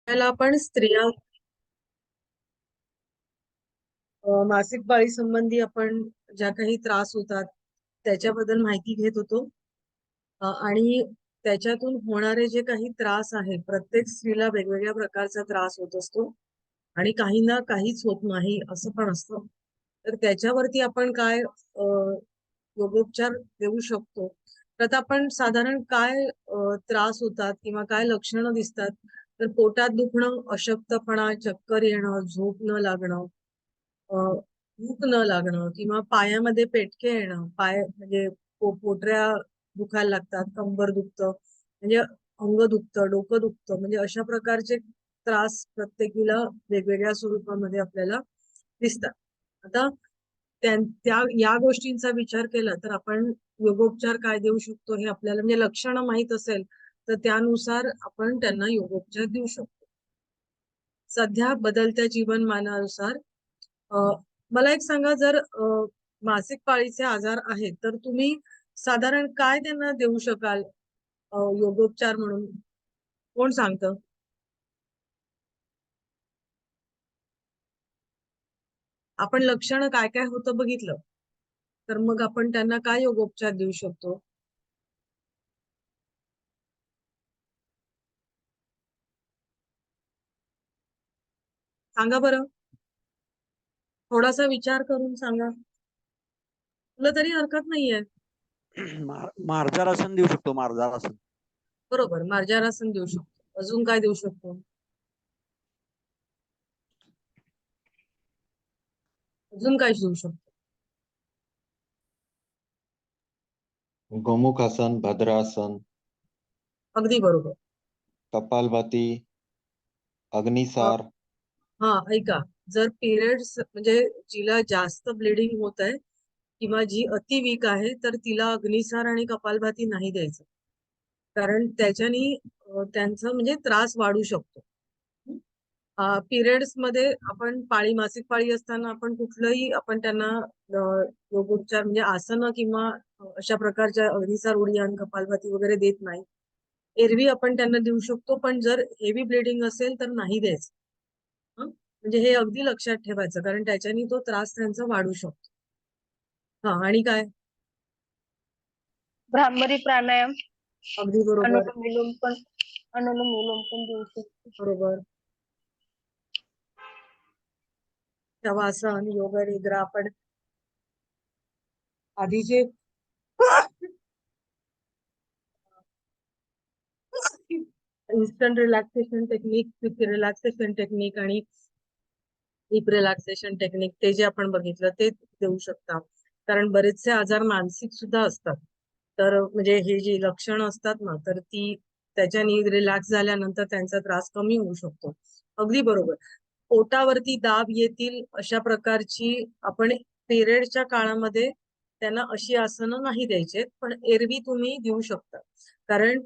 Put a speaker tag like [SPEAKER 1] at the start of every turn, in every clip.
[SPEAKER 1] त्याला आपण स्त्रिया मासिक पाळी संबंधी आपण ज्या काही त्रास होतात त्याच्याबद्दल माहिती घेत होतो. आणि त्याच्यातून होणारे जे काही त्रास आहेत, प्रत्येक स्त्रीला वेगवेगळ्या प्रकारचा त्रास होत असतो आणि काहींना काहीच होत नाही असं पण असतं. तर त्याच्यावरती आपण काय योगोपचार देऊ शकतो? तर आता आपण साधारण काय त्रास होतात किंवा काय लक्षणं दिसतात? तर पोटात दुखणं, अशक्तपणा, चक्कर येणं, झोप न लागणं, भूक न लागणं किंवा पायामध्ये पेटके येणं, पाय म्हणजे पोटऱ्या दुखायला लागतात, कंबर दुखतं, म्हणजे अंग दुखतं, डोकं दुखतं, म्हणजे अशा प्रकारचे त्रास प्रत्येकीला वेगवेगळ्या स्वरूपामध्ये आपल्याला दिसतात. आता त्या या गोष्टींचा विचार केला तर आपण योगोपचार काय देऊ शकतो हे आपल्याला म्हणजे लक्षणं माहित असेल तर त्यानुसार आपण त्यांना योगोपचार देऊ शकतो. सध्या बदलत्या जीवनमानानुसार मला एक सांगा, जर मासिक पाळीचे आजार आहेत तर तुम्ही साधारण काय त्यांना देऊ शकाल योगोपचार म्हणून? कोण सांगतं? आपण लक्षणं काय काय होतं बघितलं तर मग आपण त्यांना काय योगोपचार देऊ शकतो? सांगा बरं, थोडासा विचार करून सांगा. तुला तरी हरकत नाहीये.
[SPEAKER 2] मार्जारासन देऊ शकतो, मार्जारासन.
[SPEAKER 1] बरोबर, मार्जारासन देऊ शकतो. अजून काय देऊ शकतो? अजून काय देऊ शकतो?
[SPEAKER 3] गोमुखासन, भद्रासन,
[SPEAKER 1] अगदी बरोबर.
[SPEAKER 3] कपालभाती,
[SPEAKER 1] अ,
[SPEAKER 3] अग्निसार.
[SPEAKER 1] हा, ऐका, जर पिरियड्स म्हणजे जिला जास्त ब्लिडिंग होत आहे किंवा जी अति वीक आहे तर तिला अग्निसार आणि कपालभाती नाही द्यायचं, कारण त्याच्यानी त्यांचं म्हणजे त्रास वाढू शकतो. पिरियड्स मध्ये आपण मासिक पाळी असताना आपण कुठलंही आपण त्यांना योगोपचार म्हणजे आसनं किंवा अशा प्रकारच्या अग्निसार, उडियान, कपालभाती वगैरे देत नाही. एरवी आपण त्यांना देऊ शकतो, पण जर हेवी ब्लिडिंग असेल तर नाही द्यायचं. म्हणजे हे अगदी लक्षात ठेवायचं, कारण त्याच्यानी तो त्रास त्यांचा वाढू शकतो. हा, आणि काय?
[SPEAKER 4] भ्रामरी प्राणायाम,
[SPEAKER 1] अगदी बरोबर.
[SPEAKER 4] अनुलोम विलोम पण अनुलोम विलोम पण देऊ शकतो.
[SPEAKER 1] बरोबर. शवासन, योग निद्रा आपण आधी जे instant relaxation technique, quick relaxation technique आणि डीप रिलॅक्सेशन टेक्निक ते जे आपण बघितलं ते देऊ शकता, कारण बरेचसे आजार मानसिक सुद्धा असतात. तर म्हणजे हे जी लक्षणं असतात ना, तर ती त्याच्यानी रिलॅक्स झाल्यानंतर त्यांचा त्रास कमी होऊ शकतो. अगदी बरोबर. पोटावरती दाब येतील अशा प्रकारची आपण पिरियडच्या काळामध्ये त्यांना अशी आसनं नाही द्यायचे, पण एरवी तुम्ही देऊ शकता. कारण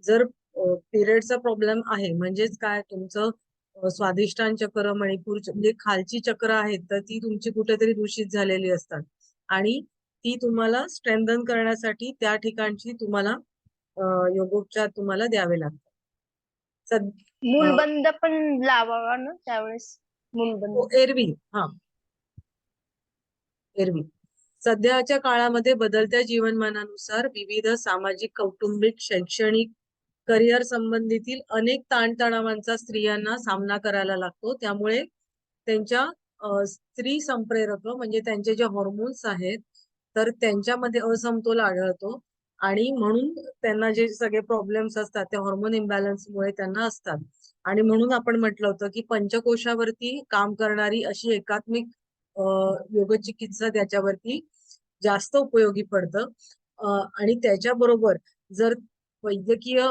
[SPEAKER 1] जर पिरियडचा प्रॉब्लेम आहे म्हणजेच काय, तुमचं स्वादिष्टान चक्र, मणिपूर म्हणजे खालची चक्र आहेत तर ती तुमची कुठेतरी दूषित झालेली असतात आणि ती तुम्हाला स्ट्रेंथन करण्यासाठी त्या ठिकाणची तुम्हाला योगोपचार तुम्हाला द्यावे लागतात.
[SPEAKER 4] मूलबंद पण लावावा ना त्यावेळेस, मूलबंद.
[SPEAKER 1] एरवी, हा, एरवी सध्याच्या काळामध्ये बदलत्या जीवनमानानुसार विविध सामाजिक, कौटुंबिक, शैक्षणिक, करिअर संबंधीतील अनेक ताणतणावांचा स्त्रियांना सामना करायला लागतो. त्यामुळे त्यांच्या स्त्री संप्रेरक म्हणजे त्यांचे जे हॉर्मोन्स आहेत तर त्यांच्यामध्ये असमतोल आढळतो आणि म्हणून त्यांना जे सगळे प्रॉब्लेम्स असतात ते हॉर्मोन इम्बॅलन्समुळे त्यांना असतात. आणि म्हणून आपण म्हटलं होतं की पंचकोशावरती काम करणारी अशी एकात्मिक योगचिकित्सा त्याच्यावरती जास्त उपयोगी पडतं. आणि त्याच्याबरोबर जर वैद्यकीय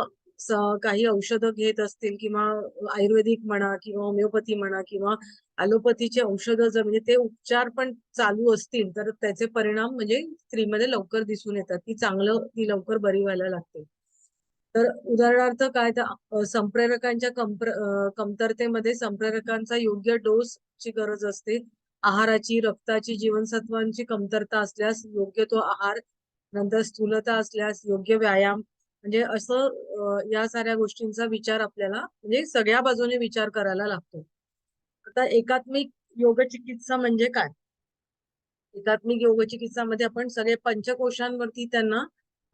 [SPEAKER 1] काही औषधं घेत असतील किंवा आयुर्वेदिक म्हणा किंवा होमिओपॅथी म्हणा किंवा ॲलोपॅथीचे औषधं जर म्हणजे ते उपचार पण चालू असतील तर त्याचे परिणाम म्हणजे स्त्रीमध्ये लवकर दिसून येतात, ती लवकर बरी व्हायला लागते. तर उदाहरणार्थ काय, तर संप्रेरकांच्या कमतरतेमध्ये संप्रेरकांचा योग्य डोस ची गरज असते. आहाराची, रक्ताची, जीवनसत्वांची कमतरता असल्यास योग्य तो आहार, नंतर स्थूलता असल्यास योग्य व्यायाम, म्हणजे असं या साऱ्या गोष्टींचा विचार आपल्याला म्हणजे सगळ्या बाजूने विचार करायला लागतो. आता एकात्मिक योग चिकित्सा म्हणजे काय? एकात्मिक योग चिकित्सामध्ये आपण सगळे पंचकोशांवरती त्यांना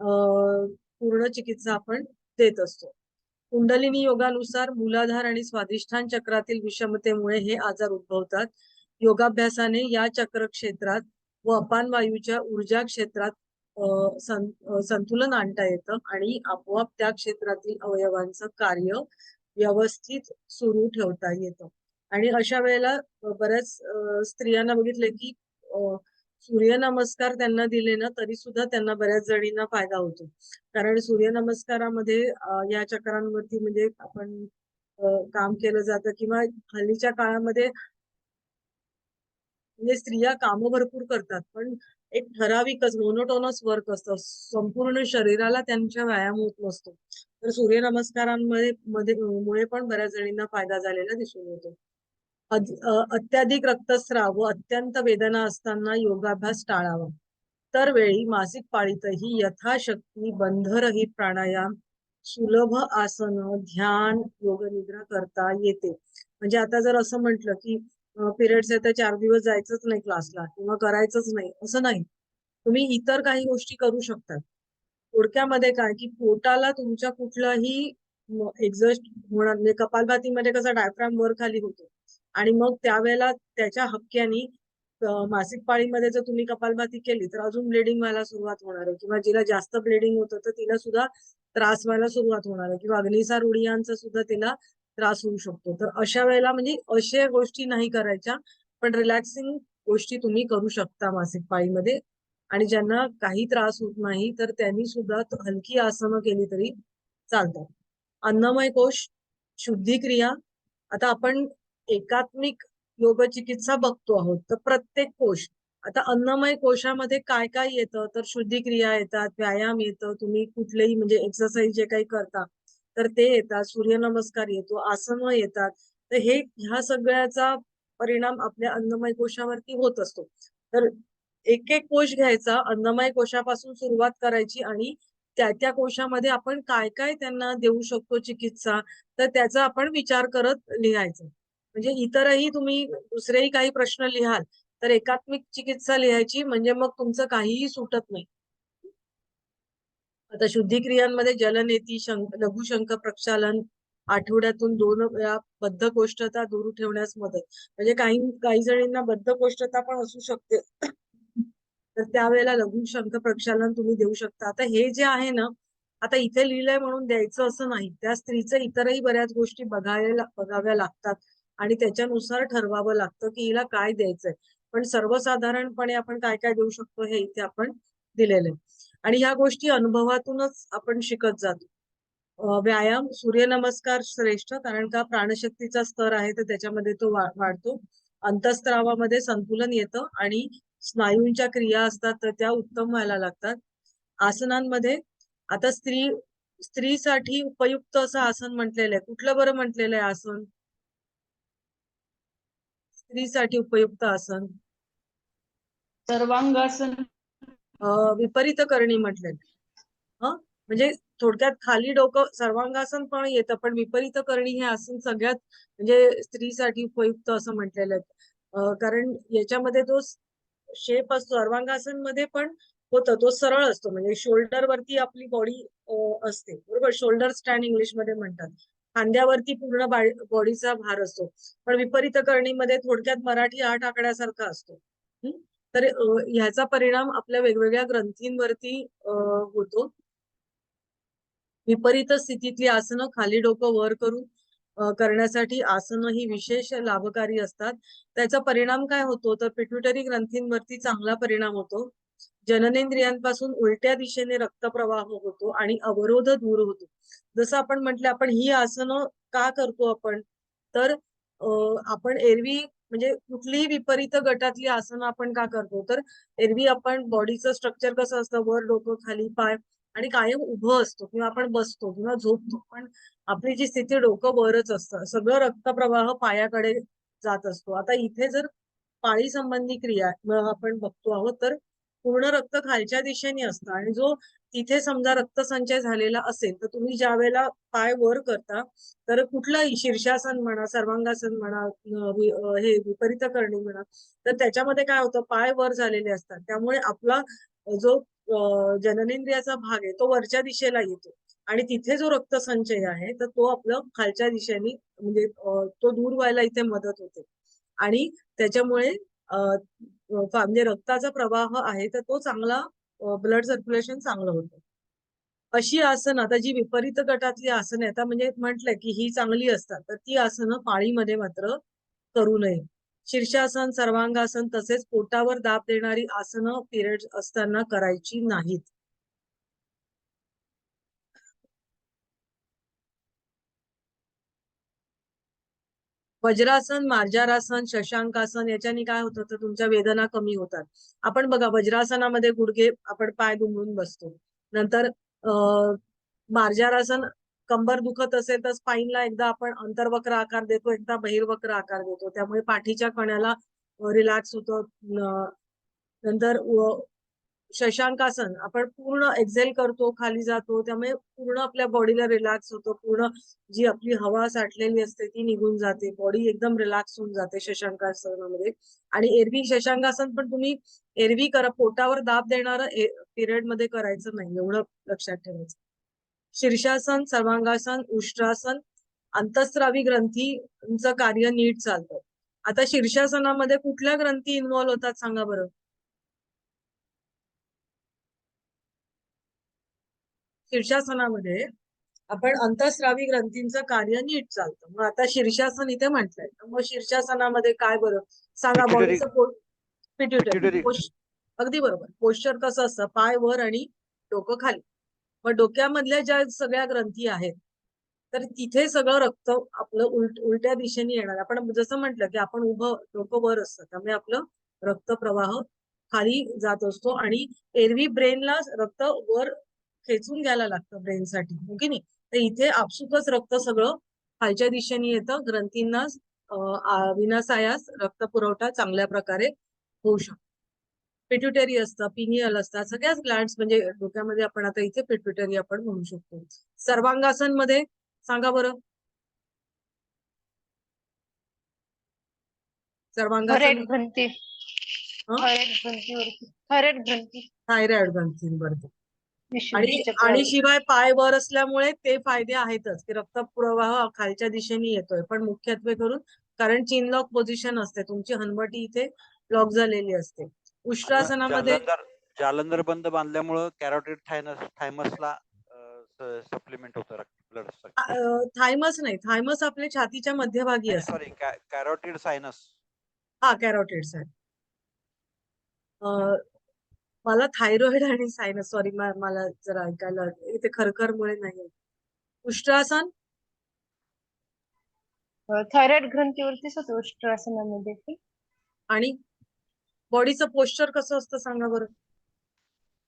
[SPEAKER 1] पूर्ण चिकित्सा आपण देत असतो. कुंडलिनी योगानुसार मूलाधार आणि स्वाधिष्ठान चक्रातील विषमतेमुळे हे आजार उद्भवतात. योगाभ्यासाने या चक्र क्षेत्रात व अपान वायूच्या ऊर्जा क्षेत्रात संतुलन आणता येतं आणि आपोआप त्या क्षेत्रातील अवयवांचं कार्य व्यवस्थित सुरू ठेवता येतं. आणि अशा वेळेला बऱ्याच स्त्रियांना बघितलं की सूर्यनमस्कार त्यांना दिले ना तरी सुद्धा त्यांना बऱ्याच जणींना फायदा होतो. कारण सूर्यनमस्कारामध्ये या चक्रांवरती म्हणजे आपण काम केलं जातं किंवा हल्लीच्या काळामध्ये म्हणजे स्त्रिया कामं भरपूर करतात पण एक ठराविकच मोनोटोनस वर्क असतं. संपूर्ण शरीराला त्यांच्या व्यायाम होत नसतो. तर सूर्यनमस्कारांमध्ये मुळे पण बऱ्याच जणींना फायदा झालेला दिसून येतो. अत्याधिक रक्तस्राव व अत्यंत वेदना असताना योगाभ्यास टाळावा. तर वेळी मासिक पाळीतही यथाशक्ती बंधरहित प्राणायाम, सुलभ आसन, ध्यान, योगनिद्रा करता येते. म्हणजे आता जर असं म्हटलं की पिरियड्स आहे तर 4 दिवस जायचंच नाही क्लासला किंवा करायचंच नाही असं नाही. तुम्ही इतर काही गोष्टी करू शकता. थोडक्यामध्ये काय की पोटाला तुमच्या कुठलाही एक्झॉस्ट होणार म्हणजे कपालभातीमध्ये कसा डायफ्राम वर खाली होतो आणि मग त्यावेळेला त्याच्या हक्क्यानी मासिक पाळीमध्ये जर तुम्ही कपालभाती केली तर अजून ब्लिडिंग व्हायला सुरुवात होणार आहे किंवा जिला जास्त ब्लिडिंग होतं तर तिला सुद्धा त्रास व्हायला सुरुवात होणार आहे किंवा अग्निसार उडियांचा सुद्धा तिला त्रास होऊ शकतो. तर अशा वेळेला म्हणजे अशा गोष्टी नाही करायच्या पण रिलॅक्सिंग गोष्टी तुम्ही करू शकता मासिक पाळीमध्ये. आणि ज्यांना काही त्रास होत नाही तर त्यांनी सुद्धा हलकी आसनं केली तरी चालतात. अन्नमय कोश, शुद्धिक्रिया. आता आपण एकात्मिक योग चिकित्सा बघतो आहोत तर प्रत्येक कोश आता अन्नमय कोशामध्ये काय काय येतं तर शुद्धिक्रिया येतात, व्यायाम येतं, तुम्ही कुठलेही म्हणजे एक्सरसाइज जे काही करता तर ते येतात, सूर्यनमस्कार येतो, आसनं येतात. तर ह्या सगळ्याचा परिणाम आपल्या अन्नमय कोशावरती होत असतो. तर एक एक कोश घ्यायचा, अन्नमय कोशापासून सुरुवात करायची आणि त्या कोशामध्ये आपण काय काय त्यांना देऊ शकतो चिकित्सा तर त्याचा आपण विचार करत लिहायचं. म्हणजे इतरही तुम्ही दुसरेही काही प्रश्न लिहाल तर एकात्मिक चिकित्सा लिहायची म्हणजे मग तुमचं काहीही सुटत नाही. आता शुद्धिक्रियांमध्ये जलनेती, लघुशंख प्रक्षालन, आठवड्यातून 2 वेळा बद्धकोष्ठता दूर ठेवण्यास मदत. म्हणजे काही जणींना बद्धकोष्ठता पण असू शकते. तर त्यावेळेला लघुशंख प्रक्षालन तुम्ही देऊ शकता. आता हे जे आहे ना, आता इथे लिहिलंय म्हणून द्यायचं असं नाही. त्या स्त्रीचं इतरही बऱ्याच गोष्टी बघाव्या लागतात आणि त्याच्यानुसार ठरवावं लागतं की हिला काय द्यायचंय. पण सर्वसाधारणपणे आपण काय काय देऊ शकतो हे इथे आपण दिलेलं आहे. आणि ह्या गोष्टी अनुभवातूनच आपण शिकत जातो. व्यायाम, सूर्यनमस्कार श्रेष्ठ कारण का प्राणशक्तीचा स्तर आहे तर त्याच्यामध्ये तो वाढतो. अंतःस्त्रावामध्ये संतुलन येतं आणि स्नायूंच्या क्रिया असतात तर त्या उत्तम व्हायला लागतात. आसनांमध्ये आता स्त्रीसाठी उपयुक्त असं आसन म्हटलेलं आहे. कुठलं बरं म्हटलेलं आहे आसन? स्त्रीसाठी उपयुक्त आसन
[SPEAKER 2] सर्वांगासन.
[SPEAKER 1] विपरीत करणी म्हटलेलं. म्हणजे थोडक्यात खाली डोकं सर्वांगासन पण येतं पण विपरीत करणी हे आसन सगळ्यात म्हणजे स्त्रीसाठी उपयुक्त असं म्हटलेलं आहे. कारण याच्यामध्ये तो शेप असतो सर्वांगासन मध्ये पण होतं तो सरळ असतो म्हणजे शोल्डर वरती आपली बॉडी असते बरोबर. शोल्डर स्टँड इंग्लिश मध्ये म्हणतात. खांद्यावरती पूर्ण बॉडीचा भार असतो. पण विपरीत करणीमध्ये थोडक्यात मराठी आठ आकड्यासारखा असतो. तर ह्याचा परिणाम आपल्या वेगवेगळ्या ग्रंथींवरती होतो. विपरीत स्थितीतली आसनं खाली डोकं वर करून करण्यासाठी आसनं ही विशेष लाभकारी असतात. त्याचा परिणाम काय होतो तर पिट्युटरी ग्रंथींवरती चांगला परिणाम होतो. जननेंद्रियांपासून उलट्या दिशेने रक्तप्रवाह होतो आणि अवरोध दूर होतो. जसं आपण म्हटलं आपण ही आसनं का करतो आपण तर आपण एरवी म्हणजे कुठलीही विपरीत गटातली आसनं आपण का करतो तर एरवी आपण बॉडीचं स्ट्रक्चर कसं असतं वर डोकं खाली पाय आणि कायम उभं असतो किंवा आपण बसतो किंवा झोपतो पण आपली जी स्थिती डोकं वरच असतं. सगळं रक्तप्रवाह पायाकडे जात असतो. आता इथे जर पाळी संबंधी क्रिया आपण बघतो आहोत तर पूर्ण रक्त खालच्या दिशेने असतं आणि जो तिथे समजा रक्तसंचय झालेला असेल तर तुम्ही ज्या वेळेला पाय वर करता तर कुठलंही शीर्षासन म्हणा, सर्वांगासन म्हणा, हे विपरीत करणी म्हणा, तर त्याच्यामध्ये काय होतं, पाय वर झालेले असतात. त्यामुळे आपला जो जननेंद्रियाचा भाग आहे तो वरच्या दिशेला येतो आणि तिथे जो रक्तसंचय आहे तर तो आपलं खालच्या दिशेने म्हणजे तो दूर व्हायला इथे मदत होते आणि त्याच्यामुळे म्हणजे रक्ताचा प्रवाह आहे तर तो चांगला ब्लड सर्क्युलेशन चांगलं होतं. अशी आसनं आता जी विपरीत गटातली आसनं आहेत, आता म्हणजे म्हटलंय की ही चांगली असतात, तर ती आसनं पाळीमध्ये मात्र करू नये. शीर्षासन, सर्वांगासन तसेच पोटावर दाब देणारी आसनं पिरियड्स असताना करायची नाहीत. वज्रासन, मार्जारासन, शशांकासन याच्याने काय होतं तर तुमच्या वेदना कमी होतात. आपण बघा वज्रासनामध्ये गुडघे आपण पाय दुमडून बसतो. नंतर मार्जारासन कंबर दुखत असेल तर स्पाईनला एकदा आपण अंतर्वक्र आकार देतो, एकदा बहिर्वक्र आकार देतो. त्यामुळे पाठीच्या कण्याला रिलॅक्स होतं. नंतर शशांकासन आपण पूर्ण एक्झेल करतो, खाली जातो, त्यामुळे पूर्ण आपल्या बॉडीला रिलॅक्स होतो. पूर्ण जी आपली हवा साठलेली असते ती निघून जाते, बॉडी एकदम रिलॅक्स होऊन जाते शशांकासनामध्ये. आणि एरवी शशांकासन पण तुम्ही एरवी करा, पोटावर दाब देणारं पिरियड मध्ये करायचं नाही, एवढं लक्षात ठेवायचं. शीर्षासन, सर्वांगासन, उष्ट्रासन, अंतःस्रावी ग्रंथींचं कार्य नीट चालतं. आता शीर्षासनामध्ये कुठल्या ग्रंथी इन्व्हॉल्व्ह होतात सांगा बरं? शीर्षासनामध्ये आपण अंतःस्रावी ग्रंथींचं कार्य नीट चालतं. मग आता शीर्षासन इथे म्हटलंय, मग शीर्षासनामध्ये काय बरं सांगा?
[SPEAKER 2] पिट्युटरी
[SPEAKER 1] बॉडीचं पिट्युटरी.
[SPEAKER 2] पिट्युटरी
[SPEAKER 1] अगदी बरोबर. पोश्चर कसं असतं, पाय वर आणि डोकं खाली. मग डोक्यामधल्या ज्या सगळ्या ग्रंथी आहेत तर तिथे सगळं रक्त आपलं उलट्या दिशेने येणार. आपण जसं म्हटलं की आपण उभं डोकं वर असतं त्यामुळे आपलं रक्त प्रवाह खाली जात असतो आणि एरवी ब्रेनला रक्त वर खेचून घ्यायला लागतं ब्रेनसाठी, हो की नाही? तर इथे आपसुकच रक्त सगळं खालच्या दिशेने येतं. ग्रंथींना विनासायास रक्त पुरवठा चांगल्या प्रकारे होऊ शकतो. पिट्युटरी असतं, पिनियल असतात, सगळ्याच ग्लँड्स म्हणजे डोक्यामध्ये आपण आता इथे पिट्युटरी आपण म्हणू शकतो. सर्वांगासन मध्ये सांगा बरं? सर्वांगासन
[SPEAKER 4] थरेट ग्रंथी
[SPEAKER 1] हं?
[SPEAKER 4] थरेट ग्रंथीवरती थरेट ग्रंथी
[SPEAKER 1] थायरॉइड ग्रंथींवरती. आणि
[SPEAKER 4] विशुद्धी
[SPEAKER 1] आणि
[SPEAKER 4] चक्रावरती.
[SPEAKER 1] शिवाय पाय वर असल्यामुळे ते फायदे आहेतच की रक्त प्रवाह खालच्या दिशेने येतोय, पण मुख्यत्वे करून कारण चीन लॉक पोझिशन असते, तुमची हनवटी इथे लॉक झालेली असते. उष्ट्रासनामध्ये
[SPEAKER 2] जालंधर बंद बांधल्यामुळं कॅरोटिड थायमसला सप्लिमेंट होतं ब्लड.
[SPEAKER 1] थायमस नाही, थायमस आपले छातीच्या मध्यभागी असते.
[SPEAKER 2] Sorry, carotid sinus.
[SPEAKER 1] हा, कॅरोटिड्स आहे. मला थायरॉइड आणि सायनस, सॉरी मला जरा ऐकायला इथे खरखरमुळे नाही. उष्ट्रासन
[SPEAKER 4] थायरॉइड ग्रंथीवरतीच होतं उष्ट्रासनामध्ये.
[SPEAKER 1] आणि बॉडीचं पोश्चर कसं असतं सांगा बरं?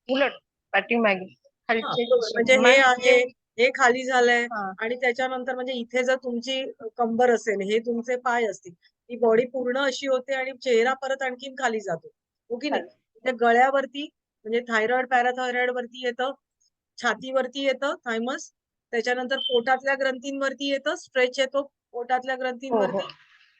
[SPEAKER 4] उलट पाठीमागे
[SPEAKER 1] हा,
[SPEAKER 4] खालच्या
[SPEAKER 1] बरोबर. म्हणजे
[SPEAKER 4] दिशेने.
[SPEAKER 1] हे आहे, हे खाली झालंय
[SPEAKER 4] हा.
[SPEAKER 1] आणि त्याच्यानंतर म्हणजे इथे जर तुमची कंबर असेल, हे तुमचे पाय असतील, ती बॉडी पूर्ण अशी होते आणि चेहरा परत आणखीन खाली जातो, हो की नाही? त्या गळ्यावरती म्हणजे थायरॉइड पॅराथायरॉइड वरती येतं, छातीवरती येतं थायमस, त्याच्यानंतर पोटातल्या ग्रंथींवरती येतं, स्ट्रेच येतो पोटातल्या
[SPEAKER 4] हो
[SPEAKER 1] ग्रंथींवरती,
[SPEAKER 4] हो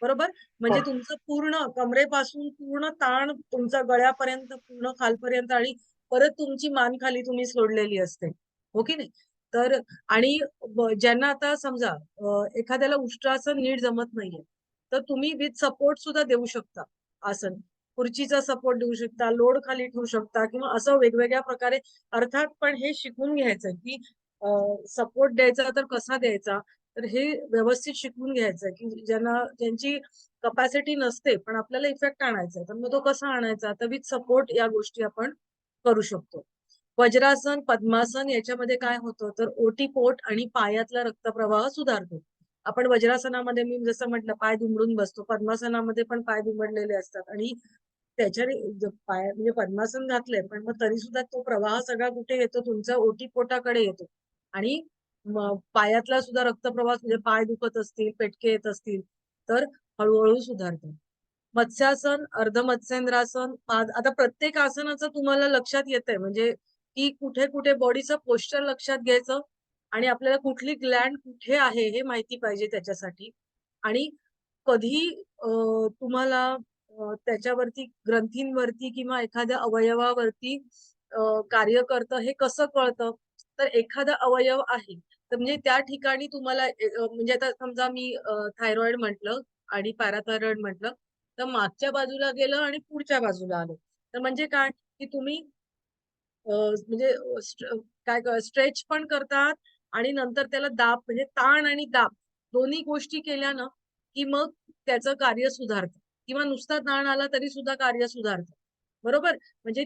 [SPEAKER 1] बरोबर? म्हणजे
[SPEAKER 4] हो.
[SPEAKER 1] तुमचं पूर्ण कमरेपासून पूर्ण ताण तुमच्या गळ्यापर्यंत पूर्ण खालपर्यंत आणि परत तुमची मान खाली तुम्ही सोडलेली असते, हो की नाही? तर आणि ज्यांना आता समजा एखाद्याला उष्ट्रासन नीट जमत नाहीये तर तुम्ही विथ सपोर्ट सुद्धा देऊ शकता. आसन खुर्चीचा सपोर्ट देऊ शकता, लोड खाली ठेवू शकता किंवा असं वेगवेगळ्या प्रकारे. अर्थात पण हे शिकून घ्यायचं की सपोर्ट द्यायचा तर कसा द्यायचा, तर हे व्यवस्थित शिकून घ्यायचं की ज्यांची कपॅसिटी नसते पण आपल्याला इफेक्ट आणायचा तर मग तो कसा आणायचा, तर विथ सपोर्ट या गोष्टी आपण करू शकतो. वज्रासन, पद्मासन याच्यामध्ये काय होतं तर ओटीपोट आणि पायातला रक्तप्रवाह सुधारतो. आपण वज्रासनामध्ये मी जसं म्हटलं पाय दुमडून बसतो, पद्मासनामध्ये पण पाय दुमडलेले असतात आणि त्याच्याने पाय म्हणजे पद्मासन घातलंय पण मग तरी सुद्धा तो प्रवाह सगळा कुठे येतो, तुमच्या ओटीपोटाकडे येतो आणि पायातला सुद्धा रक्तप्रवाह म्हणजे पाय दुखत असतील, पेटके येत असतील तर हळूहळू सुधारतो. मत्स्यासन, अर्धमत्स्येंद्रासन, आता प्रत्येक आसनाचं तुम्हाला लक्षात येतंय म्हणजे की कुठे कुठे बॉडीचं पोश्चर लक्षात घ्यायचं आणि आपल्याला कुठली ग्लँड कुठे आहे हे माहिती पाहिजे त्याच्यासाठी. आणि कधी तुम्हाला त्याच्यावरती ग्रंथींवरती किंवा एखाद्या अवयवावरती कार्य करतं हे कसं कळतं? तर एखादा अवयव आहे तर म्हणजे त्या ठिकाणी तुम्हाला म्हणजे आता समजा मी थायरॉइड म्हटलं आणि पॅराथायरॉइड म्हटलं तर मागच्या बाजूला गेलं आणि पुढच्या बाजूला आलं. तर म्हणजे काय की तुम्ही म्हणजे काय स्ट्रेच पण करतात आणि नंतर त्याला दाब म्हणजे ताण आणि दाब दोन्ही गोष्टी केल्या ना की मग त्याचं कार्य सुधारतं किंवा नुसता ताण आला तरी सुद्धा कार्य सुधारतं. बरोबर? म्हणजे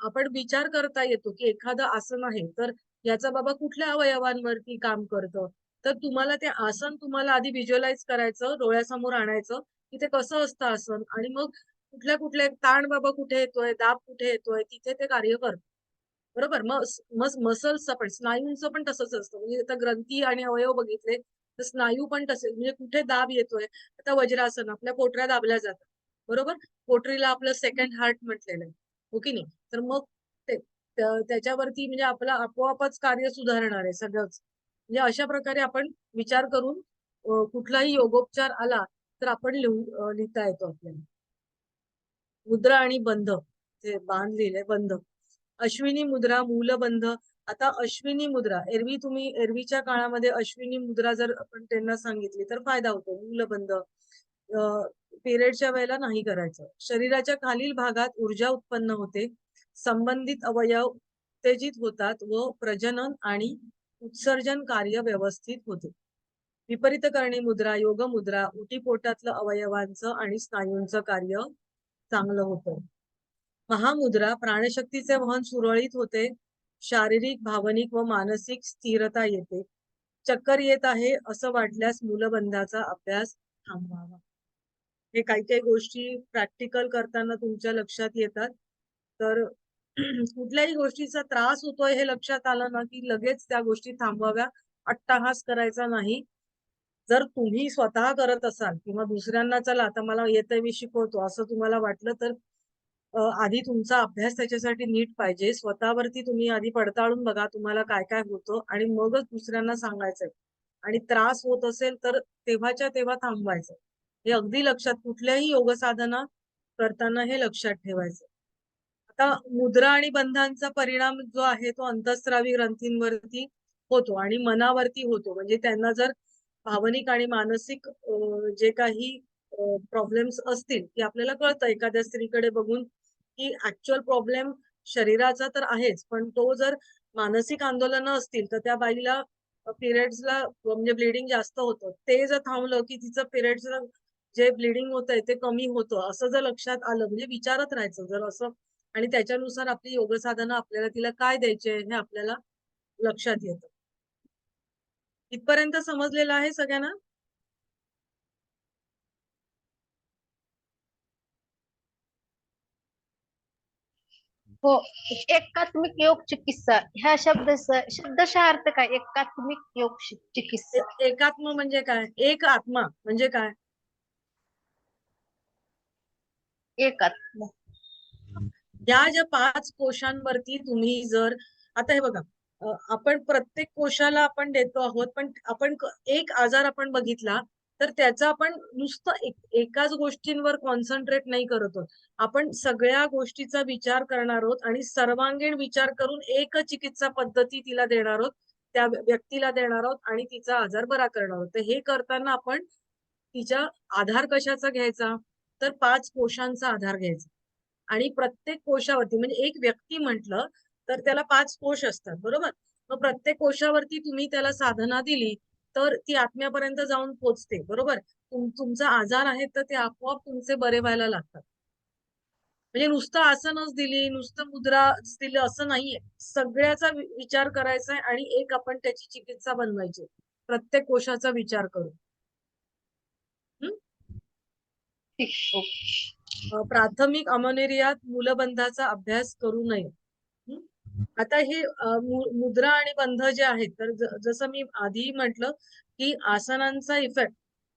[SPEAKER 1] आपण विचार करता येतो की एखादं आसन आहे तर याचा बाबा कुठल्या अवयवांवरती काम करतं. तर तुम्हाला ते आसन तुम्हाला आधी व्हिज्युअलाइज करायचं, डोळ्यासमोर आणायचं की ते कसं असतं आसन आणि मग कुठल्या कुठल्या ताण बाबा कुठे येतोय, दाब कुठे येतोय, तिथे ते कार्य करतं. बरोबर? मग मग मसल्सचं पण स्नायूंचं पण तसंच असतं. म्हणजे आता ग्रंथी आणि अवयव बघितले तर स्नायू पण तसेच. म्हणजे कुठे दाब येतोय. आता वज्रासन आपल्या पोटऱ्या दाबल्या जातात. बरोबर? पोटरीला आपलं सेकंड हार्ट म्हटलेलं आहे. हो की नाही? तर मग ते त्याच्यावरती म्हणजे आपलं आपोआपच कार्य सुधारणार आहे सगळंच. म्हणजे अशा प्रकारे आपण विचार करून कुठलाही योगोपचार आला तर आपण लिहिता येतो आपल्याला. मुद्रा आणि बंध ते बांध लिहिलंय बंध. अश्विनी मुद्रा, मूलबंध. आता अश्विनी मुद्रा एरवीच्या काळामध्ये अश्विनी मुद्रा जर आपण त्यांना सांगितली तर फायदा होतो. मूलबंध पिरियडच्या वेळेला नाही करायचं. शरीराच्या खालील भागात ऊर्जा उत्पन्न होते. संबंधित अवयव उत्तेजित होतात व प्रजनन आणि उत्सर्जन कार्य व्यवस्थित होते. विपरीतकरणी मुद्रा, योग मुद्रा, उटीपोटातलं अवयवांचं आणि स्नायूंचं कार्य चांगलं होतं. महामुद्रा प्राणशक्तीचे वहन सुरळीत होते. शारीरिक, भावनिक व मानसिक स्थिरता येते. चक्कर येत आहे असं वाटल्यास मूलबंधाचा अभ्यास थांबवावा. हे काही काही गोष्टी प्रॅक्टिकल करताना तुमच्या लक्षात येतात. तर कुठल्याही गोष्टीचा त्रास होतोय हे लक्षात आलं ना की लगेच त्या गोष्टी थांबवाव्या. अट्टाहास करायचा नाही. जर तुम्ही स्वतः करत असाल किंवा दुसऱ्यांना चला आता मला येतंय मी शिकवतो असं तुम्हाला वाटलं तर आधी तुमचा अभ्यास त्याच्यासाठी नीट पाहिजे. स्वतःवरती तुम्ही आधी पडताळून बघा तुम्हाला काय काय होतं आणि मगच दुसऱ्यांना सांगायचंय. आणि त्रास होत असेल तर तेव्हाच्या तेव्हा थांबवायचं. हे अगदी लक्षात कुठल्याही योग साधना करताना हे लक्षात ठेवायचं. आता मुद्रा आणि बंधांचा परिणाम जो आहे तो अंतःस्रावी ग्रंथींवरती होतो आणि मनावरती होतो. म्हणजे त्यांना जर भावनिक आणि मानसिक जे काही प्रॉब्लेम्स असतील की आपल्याला कळतं एखाद्या स्त्रीकडे बघून की ऍक्च्युअल प्रॉब्लेम शरीराचा तर आहेच पण तो जर मानसिक आंदोलन असतील तर त्या बाईला पिरियड्सला म्हणजे ब्लिडिंग जास्त होतं. ते जर थांबलं की तिचं पिरियड्सला जे ब्लिडिंग होतंय ते कमी होतं असं जर लक्षात आलं म्हणजे विचारत राहायचं जर असं आणि त्याच्यानुसार आपली योग साधना आपल्याला तिला काय द्यायचे हे आपल्याला लक्षात येतं. इथपर्यंत समजलेलं आहे सगळ्यांना?
[SPEAKER 4] हो. एकात्मिक योग चिकित्सा ह्या शब्दशः अर्थ काय? एकात्मिक योग चिकित्सा.
[SPEAKER 1] एकात्म म्हणजे काय? एक आत्मा म्हणजे काय?
[SPEAKER 4] एकात्म.
[SPEAKER 1] या ज्या 5 कोशांवरती तुम्ही जर आता हे बघा आपण प्रत्येक कोशाला आपण देतो आहोत पण आपण एक आजार आपण बघितला तर त्याचा आपण नुसतं एकाच गोष्टींवर कॉन्सन्ट्रेट नाही करत आहोत. आपण सगळ्या गोष्टीचा विचार करणार आहोत आणि सर्वांगीण विचार करून एक चिकित्सा पद्धती तिला देणार आहोत. त्या व्यक्तीला देणार आहोत आणि तिचा आजार बरा करणार आहोत. तर हे करताना आपण तिच्या आधार कशाचा घ्यायचा? तर 5 कोशांचा आधार घ्यायचा. आणि प्रत्येक कोशावरती म्हणजे एक व्यक्ती म्हटलं तर त्याला 5 कोश असतात बरोबर. मग प्रत्येक कोशावरती तुम्ही त्याला साधना दिली तर ती आत्म्यापर्यंत जाऊन पोचते बरोबर. तुमचा आजार आहे तर ते आपोआप तुमचे बरे व्हायला लागतात. म्हणजे नुसतं आसनच दिली नुसतं मुद्रा दिली असं नाहीये. सगळ्याचा विचार करायचा आहे आणि एक आपण त्याची चिकित्सा बनवायची प्रत्येक कोशाचा विचार करून.
[SPEAKER 4] ठीक. ओके.
[SPEAKER 1] प्राथमिक अमनेरियात मूलबंधाचा अभ्यास करू नये. आता हे मुद्रा आणि बंध जे आहेत तर जसं मी आधी म्हटलं की आसनांचा इफेक्ट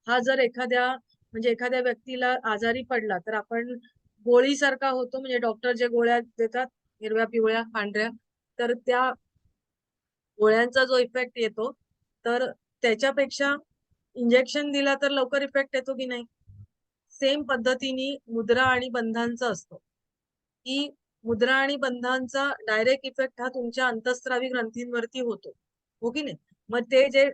[SPEAKER 1] हा जर एखाद्या व्यक्तीला आजारी पडला तर आपण गोळीसारखा होतो म्हणजे डॉक्टर जे गोळ्या देतात हिरव्या, पिवळ्या, पांढऱ्या, तर त्या गोळ्यांचा जो इफेक्ट येतो, तर त्याच्यापेक्षा इंजेक्शन दिला तर लवकर इफेक्ट येतो की नाही? सेम पद्धतीने मुद्रा आणि बंधांचं असतं, की मुद्रा आणि बंधांचा डायरेक्ट इफेक्ट हा तुमच्या अंतःस्रावी ग्रंथींवरती होतो, हो की नाही? मग ते जे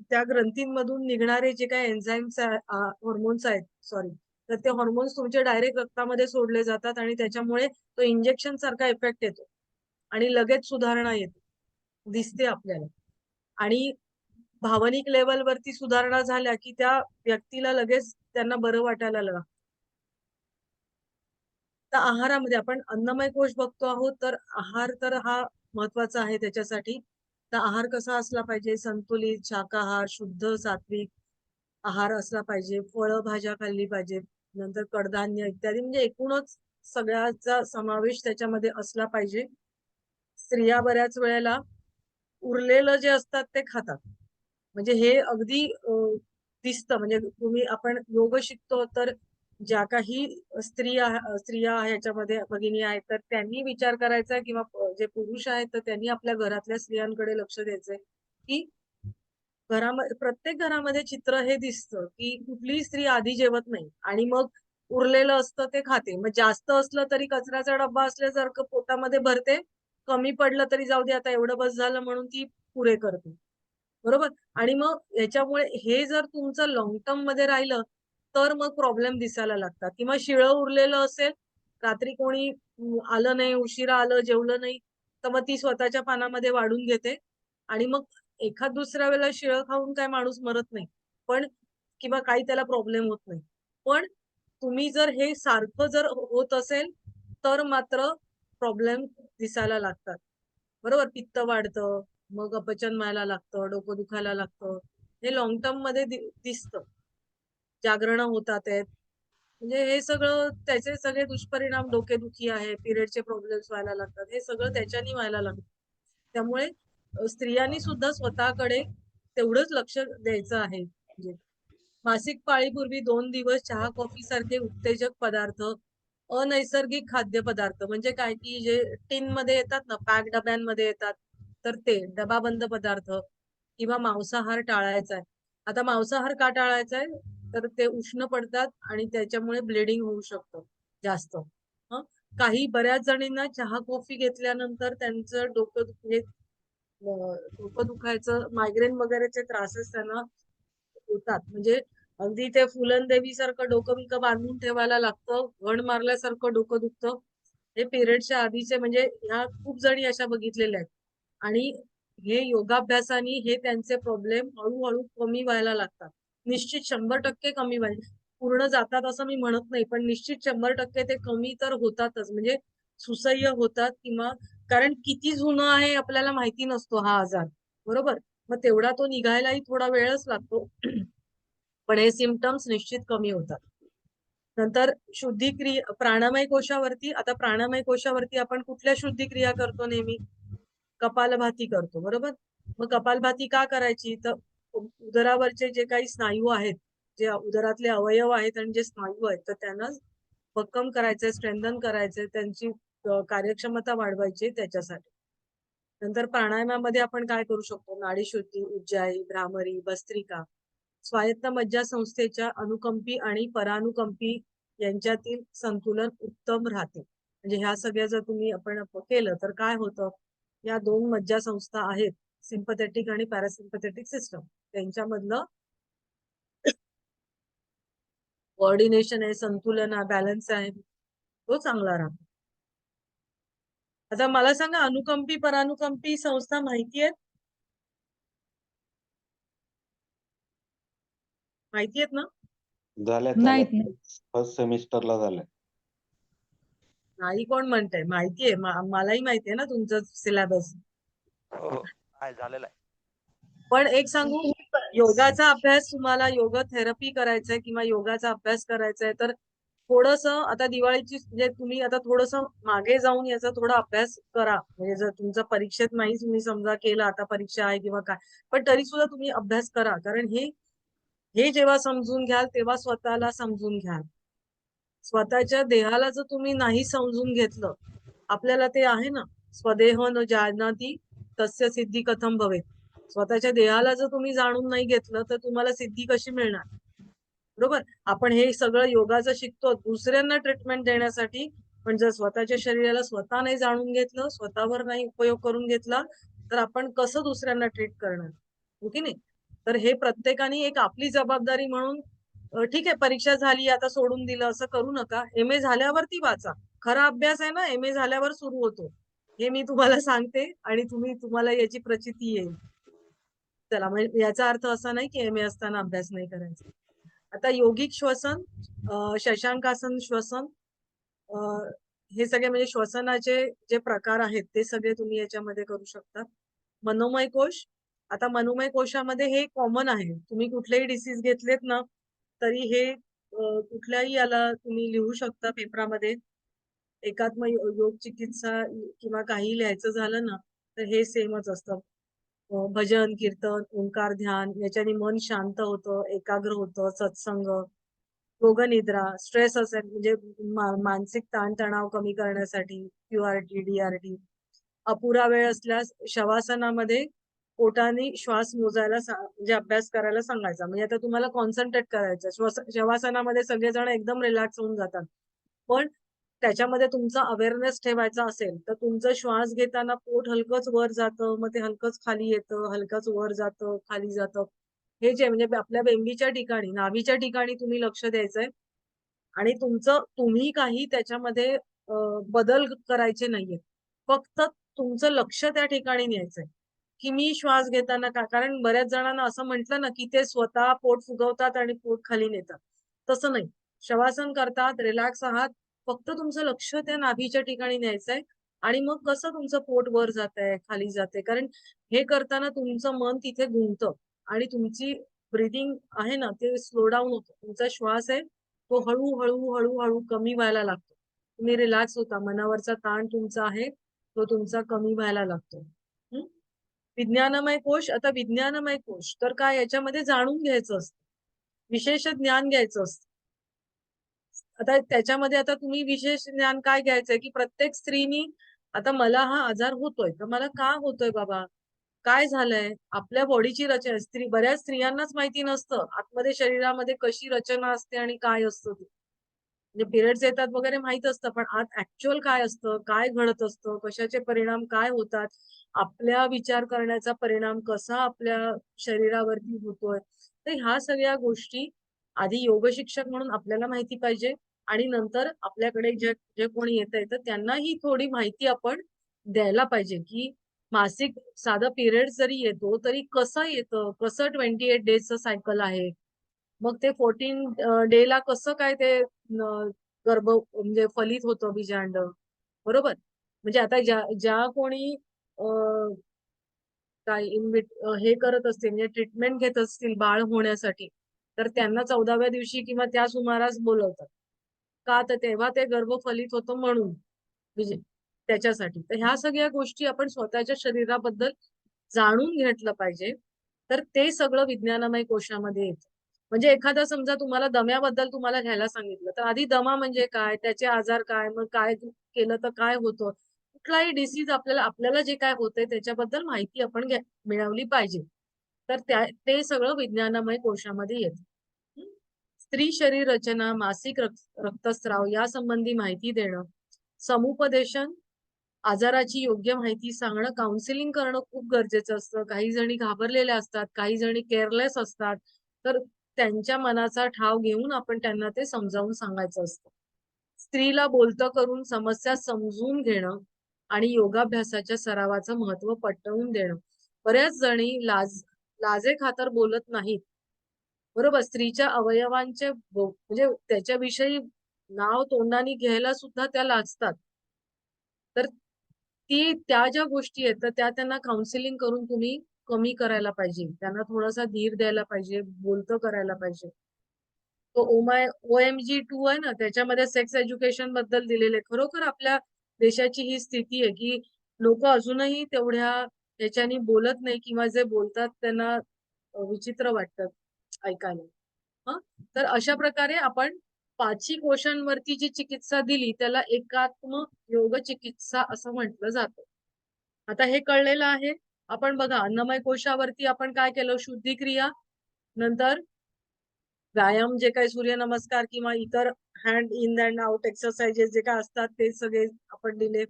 [SPEAKER 1] त्या ग्रंथींमधून निघणारे जे काही एन्झाईम्स हॉर्मोन्स आहेत, सॉरी, तर ते हॉर्मोन्स तुमच्या डायरेक्ट रक्तामध्ये सोडले जातात आणि त्याच्यामुळे तो इंजेक्शन सारखा इफेक्ट येतो आणि लगेच सुधारणा येते, दिसते आपल्याला. आणि भावनिक लेवलवरती सुधारणा झाल्या की त्या व्यक्तीला लगेच त्यांना बरं वाटायला लागलं. तर आहारामध्ये आपण अन्नमय कोश बघतो आहोत, तर आहार तर हा महत्वाचा आहे त्याच्यासाठी. तर आहार कसा असला पाहिजे? संतुलित, शाकाहार, शुद्ध, सात्विक आहार असला पाहिजे. फळं, भाज्या खाल्ली पाहिजे. नंतर कडधान्य इत्यादी, म्हणजे एकूणच सगळ्याचा समावेश त्याच्यामध्ये असला पाहिजे. स्त्रिया बऱ्याच वेळेला उरलेलं जे असतात ते खातात. म्हणजे हे अगदी दिसतं. म्हणजे आपण योग शिकतो, तर ज्या काही स्त्रिया ह्याच्यामध्ये भगिनी आहेत, तर त्यांनी विचार करायचा किंवा जे पुरुष आहेत तर त्यांनी आपल्या घरातल्या स्त्रियांकडे लक्ष द्यायचंय, की घरामध्ये प्रत्येक घरामध्ये चित्र हे दिसतं, की कुठलीही स्त्री आधी जेवत नाही आणि मग उरलेलं असतं ते खाते. मग जास्त असलं तरी कचऱ्याचा डब्बा असल्यासारखं पोटामध्ये भरते, कमी पडलं तरी जाऊ दे आता एवढं बस झालं म्हणून ती पुरे करते. बरोबर? आणि मग ह्याच्यामुळे हे जर तुमचं लॉंग टर्म मध्ये राहिलं, तर मग प्रॉब्लेम दिसायला लागतात. किंवा शिळं उरलेलं असेल, रात्री कोणी आलं नाही, उशिरा आलं, जेवलं नाही, तर मग ती स्वतःच्या पानामध्ये वाढून घेते आणि मग एखाद दुसऱ्या वेळेला शिळं खाऊन काय माणूस मरत नाही. पण किंवा काही त्याला प्रॉब्लेम होत नाही. पण तुम्ही जर हे सारखं जर होत असेल, तर मात्र प्रॉब्लेम दिसायला लागतात. बरोबर? पित्त वाढतं, मग अपचन व्हायला लागतं, डोकं दुखायला लागतं. हे लॉंग टर्म मध्ये दिसतं. जागरण होतात आहेत. म्हणजे हे सगळं त्याचे सगळे दुष्परिणाम, डोकेदुखी आहे, पिरियडचे प्रॉब्लेम्स व्हायला लागतात. हे सगळं त्याच्यानी व्हायला लागतं. त्यामुळे स्त्रियांनी सुद्धा स्वतःकडे तेवढंच लक्ष द्यायचं आहे. म्हणजे मासिक पाळीपूर्वी 2 दिवस चहा, कॉफी सारखे उत्तेजक पदार्थ, अनैसर्गिक खाद्यपदार्थ म्हणजे काय, की जे टिनमध्ये येतात ना, पॅक डब्यांमध्ये येतात, तर ते डबाबंद पदार्थ किंवा मांसाहार टाळायचा आहे. आता मांसाहार का टाळायचा आहे? तर ते उष्ण पडतात आणि त्याच्यामुळे ब्लिडिंग होऊ शकतं जास्त. हं? बऱ्याच जणींना चहा, कॉफी घेतल्यानंतर त्यांचं म्हणजे डोकं दुखायचं, मायग्रेन वगैरेचे त्रासेस त्यांना होतात. म्हणजे अगदी ते फुलनदेवी सारखं डोकं बिकं बांधून ठेवायला लागतं, घण मारल्यासारखं डोकं दुखतं. हे पिरियडच्या आधीचे, म्हणजे ह्या खूप जणी अशा बघितलेल्या आहेत. आणि हे योगाभ्यासाने हे त्यांचे प्रॉब्लेम हळूहळू कमी व्हायला लागतात. निश्चित 100% कमी व्हायला, पूर्ण जातात असं मी म्हणत नाही, पण निश्चित 100% ते कमी तर होतातच. म्हणजे सुसह्य होतात. किंवा कारण किती जुनं आहे आपल्याला माहिती नसतो हा आजार, बरोबर? मग तेवढा तो निघायलाही थोडा वेळच लागतो. पण हे सिम्पटम्स निश्चित कमी होतात. नंतर शुद्धिक्रिया प्राणमय कोशावरती. आता प्राणमय कोशावरती आपण कुठल्या शुद्धिक्रिया करतो? नेहमी कपालभाती करतो, बरोबर? मग कपालभाती का करायची? तर उदरावरचे जे काही स्नायू आहेत, जे उदरातले अवयव आहेत आणि जे स्नायू आहेत, तर त्यांना भक्कम करायचंय, स्ट्रेंथन करायचंय, त्यांची कार्यक्षमता वाढवायची त्याच्यासाठी. नंतर प्राणायामामध्ये आपण काय करू शकतो? नाडी शुद्धी, उज्जाई, भ्रामरी, भस्त्रिका. स्वायत्त मज्जा संस्थेच्या अनुकंपी आणि परानुकंपी यांच्यातील संतुलन उत्तम राहते. म्हणजे ह्या सगळ्या जर आपण केलं तर काय होतं? या 2 मज्जा संस्था आहेत, सिम्पथेटिक आणि पॅरासिम्पथेटिक सिस्टम, त्यांच्यामधलं कोऑर्डिनेशन आहे, संतुलन आहे, बॅलन्स आहे, तो चांगला राहतो. आता मला सांगा, अनुकंपी परानुकंपी संस्था माहिती आहेत? माहिती आहेत ना?
[SPEAKER 3] झाल्या फर्स्ट सेमिस्टरला झाल्या.
[SPEAKER 1] नाही कोण म्हणतंय? माहितीये, मलाही माहितीये ना तुमचं सिलेबस.
[SPEAKER 2] हो हो, आहे, झालेला आहे.
[SPEAKER 1] पण एक सांगू, योगाचा अभ्यास, तुम्हाला योग थेरपी करायचंय किंवा योगाचा अभ्यास करायचाय, तर थोडस आता दिवाळीची, म्हणजे तुम्ही आता थोडस मागे जाऊन याचा थोडा अभ्यास करा. म्हणजे जर तुमचा परीक्षेत नाही तुम्ही समजा केला, आता परीक्षा आहे किंवा काय, पण तरी सुद्धा तुम्ही अभ्यास करा. कारण हे जेव्हा समजून घ्याल तेव्हा स्वतःला समजून घ्याल. स्वतःच्या देहाला जर तुम्ही नाही समजून घेतलं, आपल्याला ते आहे ना, स्वदेह न जानाति तस्य सिद्धी कथम भवेत. स्वतःच्या देहाला जर तुम्ही जाणून नाही घेतलं तर तुम्हाला सिद्धी कशी मिळणार? बरोबर. आपण हे सगळं योगाचं शिकतो दुसऱ्यांना ट्रीटमेंट देण्यासाठी, पण जर स्वतःच्या शरीराला स्वतः नाही जाणून घेतलं, स्वतःवर नाही उपयोग करून घेतला, तर आपण कसं दुसऱ्यांना ट्रीट करणार? हो की नाही? तर हे प्रत्येकाने एक आपली जबाबदारी म्हणून ठीक आहे, परीक्षा झाली आता सोडून दिलं असं करू नका. MA झाल्यावरती वाचा. खरा अभ्यास आहे ना MA झाल्यावर सुरू होतो. हे मी तुम्हाला सांगते आणि तुम्हाला याची प्रचिती येईल. चला, म्हणजे याचा अर्थ असा नाही की MA असताना अभ्यास नाही करायचा. आता योगिक श्वसन, शशांकासन श्वसन, अ, हे सगळे म्हणजे श्वसनाचे जे प्रकार आहेत ते सगळे तुम्ही याच्यामध्ये करू शकता. मनोमय कोश, आता मनोमय कोशामध्ये हे कॉमन आहे. तुम्ही कुठलेही डिसीज घेतलेत ना तरी हे कुठल्याही याला तुम्ही लिहू शकता पेपरामध्ये. एकात्म योग चिकित्सा किंवा काही लिहायचं झालं ना तर हे सेमच असतं. भजन, कीर्तन, ओंकार ध्यान याच्याने मन शांत होतं, एकाग्र होतं, सत्संग, रोगनिद्रा, स्ट्रेस असेल म्हणजे मानसिक ताणतणाव कमी करण्यासाठी QRT, DRT. अपुरा वेळ असल्यास शवासनामध्ये पोटाने श्वास मोजायला म्हणजे अभ्यास करायला सांगायचा. म्हणजे आता तुम्हाला कॉन्सन्ट्रेट करायचं. शवासनामध्ये सगळेजण एकदम रिलॅक्स होऊन जातात. पण त्याच्यामध्ये तुमचा अवेअरनेस ठेवायचा असेल तर तुमचं श्वास घेताना पोट हलकंच वर जातं, मग ते हलकंच खाली येतं, हलकंच वर जातं, खाली जातं. हे जे म्हणजे आपल्या बेंबीच्या ठिकाणी, नाभीच्या ठिकाणी तुम्ही लक्ष द्यायचंय आणि तुम्ही काही त्याच्यामध्ये बदल करायचे नाहीये. फक्त तुमचं लक्ष त्या ठिकाणी न्यायचंय की मी श्वास घेताना कारण बऱ्याच जणांना असं म्हटलं ना की ते स्वतः पोट फुगवतात आणि पोट खाली नेतात. तसं नाही. शवासन करतात, रिलॅक्स आहात. फक्त तुमचं लक्ष त्या नाभीच्या ठिकाणी न्यायचंय आणि मग कसं तुमचं पोट वर जातंय, खाली जाते. कारण हे करताना तुमचं मन तिथे गुंततं आणि तुमची ब्रीदिंग आहे ना ते स्लो डाऊन होतं. तुमचा श्वास आहे तो हळू कमी व्हायला लागतो. तुम्ही रिलॅक्स होता. मनावरचा ताण तुमचा आहे तो तुमचा कमी व्हायला लागतो. विज्ञानमय कोश, आता विज्ञानमय कोश तर काय याच्यामध्ये जाणून घ्यायचं असतं. विशेष ज्ञान घ्यायचं असतं. आता त्याच्यामध्ये आता तुम्ही विशेष ज्ञान काय घ्यायचंय की प्रत्येक स्त्रीनी आता मला हा आजार होतोय तर मला का होतोय बाबा, काय झालंय, आपल्या बॉडीची रचना बऱ्याच स्त्रियांनाच माहिती नसतं आतमध्ये शरीरामध्ये कशी रचना असते आणि काय असतं ते. म्हणजे पिरियड्स येतात वगैरे माहित असतं पण आत ऍक्च्युअल काय असतं, काय घडत असतं, कशाचे परिणाम काय होतात, आपल्या विचार करण्याचा परिणाम कसा आपल्या शरीरावरती होतोय. तर ह्या सगळ्या गोष्टी आधी योग शिक्षक म्हणून आपल्याला माहिती पाहिजे आणि नंतर आपल्याकडे जे जे कोणी येतंय तर त्यांना ही थोडी माहिती आपण द्यायला पाहिजे की मासिक साधं पिरियड जरी येतो तरी कसं येतं, कसं 28 डेजचं सायकल आहे. मग ते 14 डे ला कसं काय ते म्हणजे फलित होतं बीजांड. बरोबर. म्हणजे आता ज्या कोणी काय हे करत असतील म्हणजे ट्रीटमेंट घेत असतील बाळ होण्यासाठी तर त्यांना 14व्या दिवशी किंवा त्या सुमारास बोलवतात. का तर तेव्हा ते गर्भ फलित होतं म्हणून. म्हणजे त्याच्यासाठी. तर ह्या सगळ्या गोष्टी आपण स्वतःच्या शरीराबद्दल जाणून घेतलं पाहिजे. तर ते सगळं विज्ञानमय कोशामध्ये येतं. म्हणजे एखादा समजा तुम्हाला दम्याबद्दल तुम्हाला घ्यायला सांगितलं तर आधी दमा म्हणजे काय, त्याचे आजार काय, मग काय केलं तर काय होतं. कुठलाही डिसीज आपल्याला जे काय होतंय त्याच्याबद्दल माहिती आपण मिळवली पाहिजे. तर ते सगळं विज्ञानमय कोशामध्ये येतं. स्त्री शरीर रचना, मासिक रक्तस्राव यासंबंधी माहिती देणं, समुपदेशन, आजाराची योग्य माहिती सांगणं, काउन्सिलिंग करणं खूप गरजेचं असतं. काही जणी घाबरलेल्या असतात, काही जणी केअरलेस असतात. तर त्यांच्या मनाचा ठाव घेऊन आपण त्यांना ते समजावून सांगायचं असतं. स्त्रीला बोलतं करून समस्या समजून घेणं आणि योगाभ्यासाच्या सरावाचं महत्व पटवून देणं. बऱ्याच जणी लाजेखातर बोलत नाहीत. बरोबर. स्त्रीच्या अवयवांचे म्हणजे त्याच्याविषयी नाव तोंडाने घ्यायला सुद्धा त्या लाजतात. तर त्या ज्या गोष्टी आहेत तर त्या त्यांना काउन्सिलिंग करून तुम्ही कमी करायला पाहिजे. त्यांना थोडासा धीर द्यायला पाहिजे, बोलतं करायला पाहिजे. तो OMG2 आहे ना त्याच्यामध्ये सेक्स एज्युकेशन बद्दल दिलेले. खरोखर आपल्या देशाची ही स्थिती आहे की लोक अजूनही तेवढ्या याच्यानी बोलत नाही किंवा जे बोलतात त्यांना विचित्र वाटतं ऐकायला. तर अशा प्रकारे आपण पाची कोशांवरती जी चिकित्सा दिली त्याला एकात्म योग चिकित्सा असं म्हटलं जातं. आता हे कळलेलं आहे. आपण बघा अन्नमय कोशावरती आपण काय केलं, शुद्धिक्रिया, नंतर व्यायाम जे काही सूर्यनमस्कार किंवा इतर hand in and out exercises जे काय असतात ते सगळे आपण दिले.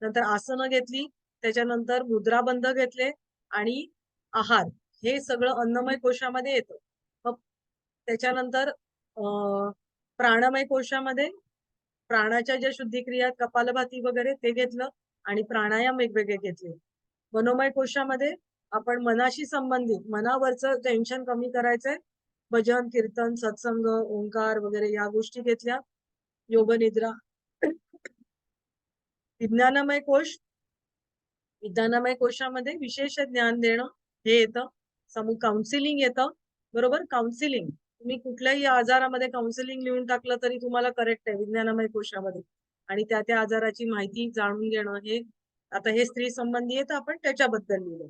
[SPEAKER 1] नंतर आसनं घेतली, त्याच्यानंतर मुद्राबंध घेतले आणि आहार हे सगळं अन्नमय कोशामध्ये येतं. मग त्याच्यानंतर प्राणमय कोशामध्ये प्राणाच्या ज्या शुद्धिक्रिया कपालभाती वगैरे ते घेतलं आणि प्राणायाम वेगवेगळे घेतले. मनोमय कोशामध्ये आपण मनाशी संबंधित मनावरचं टेन्शन कमी करायचंय, भजन कीर्तन सत्संग ओंकार वगैरे या गोष्टी घेतल्या. योग निद्रा. विज्ञानमय कोश, विज्ञानमय कोशामध्ये विशेष ज्ञान देणं हे येतं. काउन्सिलिंग येतं, बरोबर. काउन्सिलिंग तुम्ही कुठल्याही आजारामध्ये काउन्सिलिंग लिहून टाकलं तरी तुम्हाला करेक्ट आहे विज्ञानमय कोशामध्ये. आणि त्या त्या आजाराची माहिती जाणून घेणं हे आता हे स्त्री संबंधी येतं, आपण त्याच्याबद्दल लिहिलं.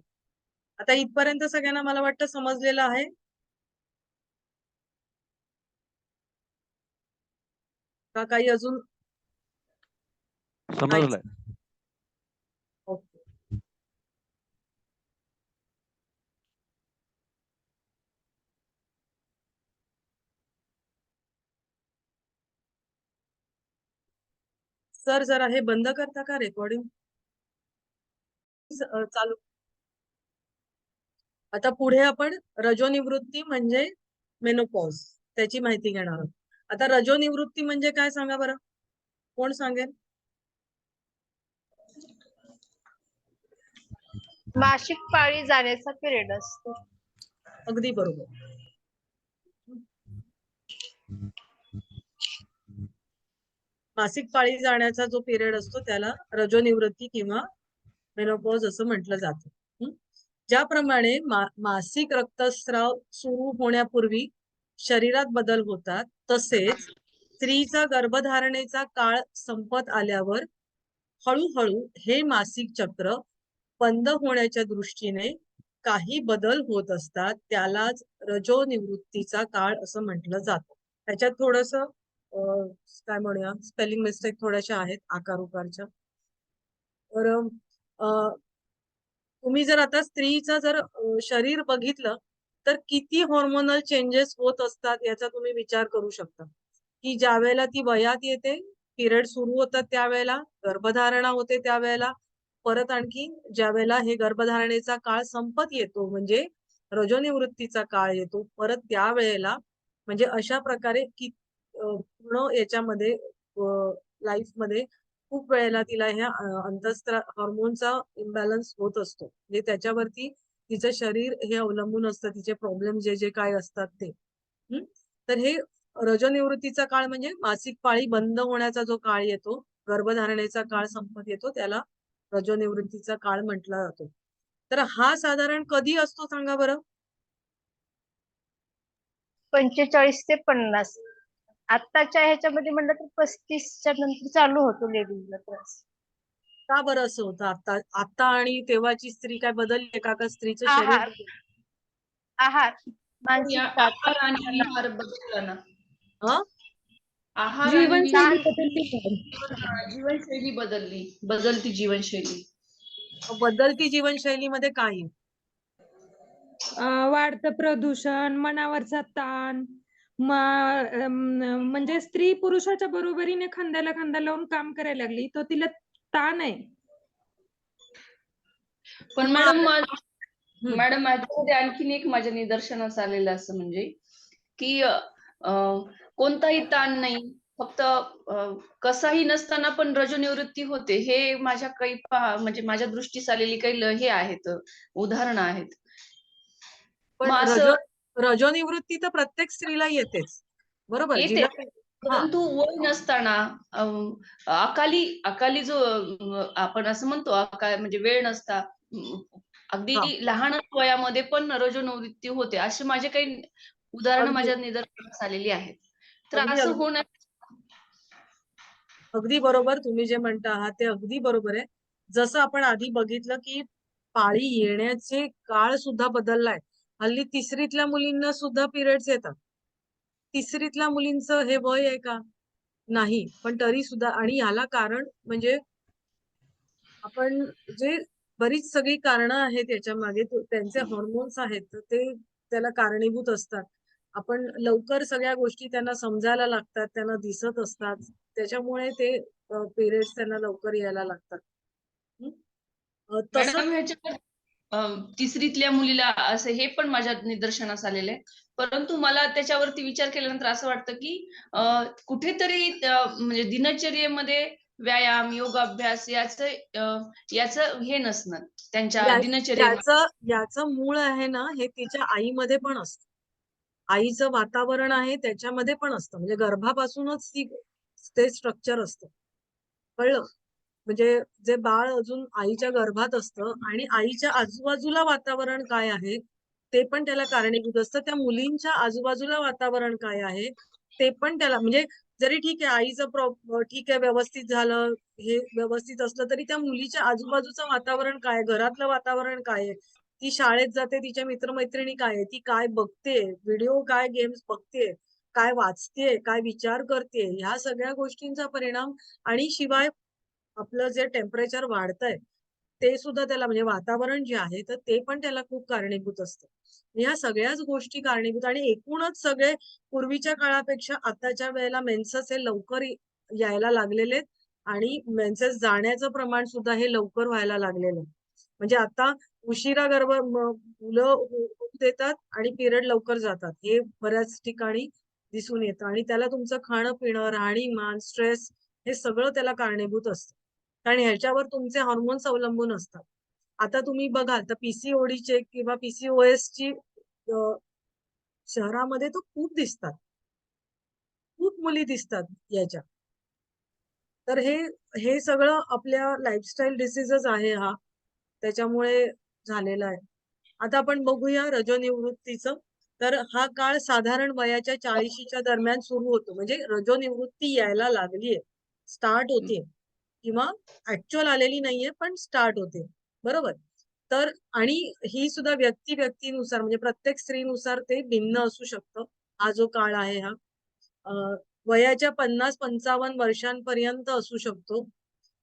[SPEAKER 1] आता इथपर्यंत सगळ्यांना मला वाटतं समजलेलं आहे. का काही अजून?
[SPEAKER 2] समजलंय.
[SPEAKER 1] ओके. सर जरा हे बंद करता का रेकॉर्डिंग? चालू. आता पुढे आपण रजोनिवृत्ती म्हणजे मेनोपॉज त्याची माहिती घेणार आहोत. आता रजोनिवृत्ती म्हणजे काय सांगा बरं, कोण सांगेल?
[SPEAKER 4] मासिक पाळी जाण्याचा पिरियड असतो.
[SPEAKER 1] अगदी बरोबर. मासिक पाळी जाण्याचा जो पिरियड असतो त्याला रजोनिवृत्ती किंवा मेनोपॉज असं म्हटलं जातं. ज्याप्रमाणे मासिक रक्तस्राव सुरू होण्यापूर्वी शरीरात बदल होतात, तसेच स्त्रीचा गर्भधारणेचा काळ संपत आल्यावर हळूहळू हे मासिक चक्र बंद होण्याच्या दृष्टीने काही बदल होत असतात. त्यालाच रजोनिवृत्तीचा काळ असं म्हटलं जातं. त्याच्यात थोडस काय म्हणूया स्पेलिंग मिस्टेक थोड्याशा आहेत आकार उकारच्या. तर तुम्ही जर आता स्त्रीचं जर शरीर बघितलं तर किती हॉर्मोनल चेंजेस होत असतात याचा तुम्ही विचार करू शकता. की ज्या वेळेला ती वयात येते, पिरियड सुरू होतात त्यावेळेला, गर्भधारणा होते त्यावेळेला, परत आणखी ज्या वेळेला हे गर्भधारणेचा काळ संपत येतो म्हणजे रजोनिवृत्तीचा काळ येतो, परत त्यावेळेला म्हणजे अशा प्रकारे की पूर्ण याच्यामध्ये लाईफ मध्ये खूप वेळेला तिला ह्या अंतःस्त्राव हॉर्मोनचा इम्बॅलन्स होत असतो. म्हणजे त्याच्यावरती तिचं शरीर हे अवलंबून असतं, तिचे प्रॉब्लेम जे जे काय असतात ते. तर हे रजोनिवृत्तीचा काळ म्हणजे मासिक पाळी बंद होण्याचा जो काळ येतो, गर्भधारणेचा काळ संपत येतो, त्याला रजोनिवृत्तीचा काळ म्हटला जातो. तर हा साधारण कधी असतो सांगा बरं?
[SPEAKER 4] 45 ते 50. आत्ताच्या ह्याच्यामध्ये म्हणलं तर 35च्या नंतर चालू होतो लेडीजला त्रास.
[SPEAKER 1] का बरं असं होतं? आता आणि तेव्हाची स्त्री काय बदलली का? का स्त्रीचं शरीर
[SPEAKER 4] आहार
[SPEAKER 1] बदललं?
[SPEAKER 4] आहार मानसिक
[SPEAKER 5] आहार आणि विहार बदलला ना.
[SPEAKER 1] हं?
[SPEAKER 5] आहार आणि
[SPEAKER 6] जीवनशैली
[SPEAKER 5] विहार
[SPEAKER 6] बदलली.
[SPEAKER 5] जीवनशैली बदलली, बदलती जीवनशैली.
[SPEAKER 1] बदलती जीवनशैलीमध्ये काय आहे?
[SPEAKER 6] वाढतं प्रदूषण, मनावरचा ताण, म्हणजे स्त्री पुरुषाच्या बरोबरीने खांद्याला खांदा लावून काम करायला लागली, तो तिला ताण आहे.
[SPEAKER 5] पण
[SPEAKER 1] हम्म.
[SPEAKER 5] मॅडम माझ्यामध्ये आणखीन एक माझ्या निदर्शनास आलेलं असं म्हणजे की कोणताही ताण नाही, फक्त कसाही नसताना पण रजोनिवृत्ती होते. हे माझ्या काही म्हणजे माझ्या दृष्टीस आलेली काही हे आहेत, उदाहरणं आहेत.
[SPEAKER 1] पण
[SPEAKER 5] मग असं
[SPEAKER 1] रजोनिवृत्ती तर प्रत्येक स्त्रीला येतेच, बरोबर.
[SPEAKER 5] येते,
[SPEAKER 1] जिला
[SPEAKER 5] परंतु वय नसताना अकाली जो आपण असं म्हणतो म्हणजे वेळ नसता, अगदी
[SPEAKER 1] हा.
[SPEAKER 5] लहान वयामध्ये पण रजोनिवृत्ती होते, असे माझे काही उदाहरणं
[SPEAKER 1] अगदी
[SPEAKER 5] माझ्या निदर्शनास आलेली आहेत. तर
[SPEAKER 1] अगदी
[SPEAKER 5] असं
[SPEAKER 1] अगदी
[SPEAKER 5] होणं
[SPEAKER 1] अगदी बरोबर तुम्ही जे म्हणता आहात ते अगदी बरोबर आहे. जसं आपण आधी बघितलं की पाळी येण्याचे काळ सुद्धा बदललाय. हल्ली 3रीतल्या मुलींना सुद्धा पिरियड्स येतात. तिसरीतल्या मुलींचं हे वय आहे का? नाही. पण तरी सुद्धा, आणि ह्याला कारण म्हणजे आपण जे बरीच सगळी कारणं आहेत याच्या मागे, त्यांचे हॉर्मोन्स आहेत, तर ते त्याला कारणीभूत असतात. आपण लवकर सगळ्या गोष्टी त्यांना समजायला लागतात, त्यांना दिसत असतात, त्याच्यामुळे ते पिरियड्स त्यांना लवकर यायला लागतात. हं? तसं
[SPEAKER 5] मॅडम ह्याच्यावर तिसरीतल्या मुलीला असं हे पण माझ्या निदर्शनास आलेलं आहे. परंतु मला त्याच्यावरती विचार केल्यानंतर असं वाटतं की कुठेतरी म्हणजे दिनचर्येमध्ये व्यायाम, योगाभ्यास याचं हे नसणं त्यांच्या दिनचर्येमध्ये.
[SPEAKER 1] याचं मूळ आहे ना, हे तिच्या आईमध्ये पण असतं. आईचं वातावरण आहे त्याच्यामध्ये पण असतं. म्हणजे गर्भापासूनच ते स्ट्रक्चर असतं. कळलं? म्हणजे जे बाळ अजून आईच्या गर्भात असतं आणि आईच्या आजूबाजूला वातावरण काय आहे ते पण त्याला कारणीभूत असतं. त्या मुलींच्या आजूबाजूला वातावरण काय आहे ते पण त्याला, म्हणजे जरी ठीक आहे आईचं ठीक आहे व्यवस्थित झालं, हे व्यवस्थित असलं, तरी त्या मुलीच्या आजूबाजूचं वातावरण काय, घरातलं वातावरण काय आहे, ती शाळेत जाते, तिच्या मित्रमैत्रिणी काय आहे, ती काय बघते, व्हिडिओ काय गेम्स बघते, काय वाचते, काय विचार करते, ह्या सगळ्या गोष्टींचा परिणाम. आणि शिवाय आपलं जे टेम्परेचर वाढतंय ते सुद्धा त्याला, म्हणजे वातावरण जे आहे तर ते पण त्याला खूप कारणीभूत असतं. ह्या सगळ्याच गोष्टी कारणीभूत, आणि एकूणच सगळे पूर्वीच्या काळापेक्षा आताच्या वेळेला मेन्सेस हे लवकर यायला लागलेले आहेत आणि मेन्सेस जाण्याचं प्रमाण सुद्धा हे लवकर व्हायला लागलेलं आहे. म्हणजे आता उशिरा मुलं होऊ देतात आणि पिरियड लवकर जातात, हे बऱ्याच ठिकाणी दिसून येतं. आणि त्याला तुमचं खाणं पिणं, राहणीमान, स्ट्रेस हे सगळं त्याला कारणीभूत असतं. कारण ह्याच्यावर तुमचे हॉर्मोन्स अवलंबून असतात. आता तुम्ही बघाल तर पीसीओडीचे किंवा पीसीओएसची शहरामध्ये तर खूप दिसतात, खूप मुली दिसतात याच्या. तर हे सगळं आपल्या लाईफस्टाईल डिसीजच आहे हा, त्याच्यामुळे झालेला आहे. आता आपण बघूया रजोनिवृत्तीचं. तर हा काळ साधारण वयाच्या 40च्या दरम्यान सुरू होतो. म्हणजे रजोनिवृत्ती यायला लागलीये, स्टार्ट होते, किंवा ऍक्च्युअल आलेली नाहीये पण स्टार्ट होते, बरोबर. तर आणि ही सुद्धा व्यक्तीनुसार, म्हणजे प्रत्येक स्त्रीनुसार ते भिन्न असू शकतं. हा जो काळ आहे हा वयाच्या 50-55 वर्षांपर्यंत असू शकतो.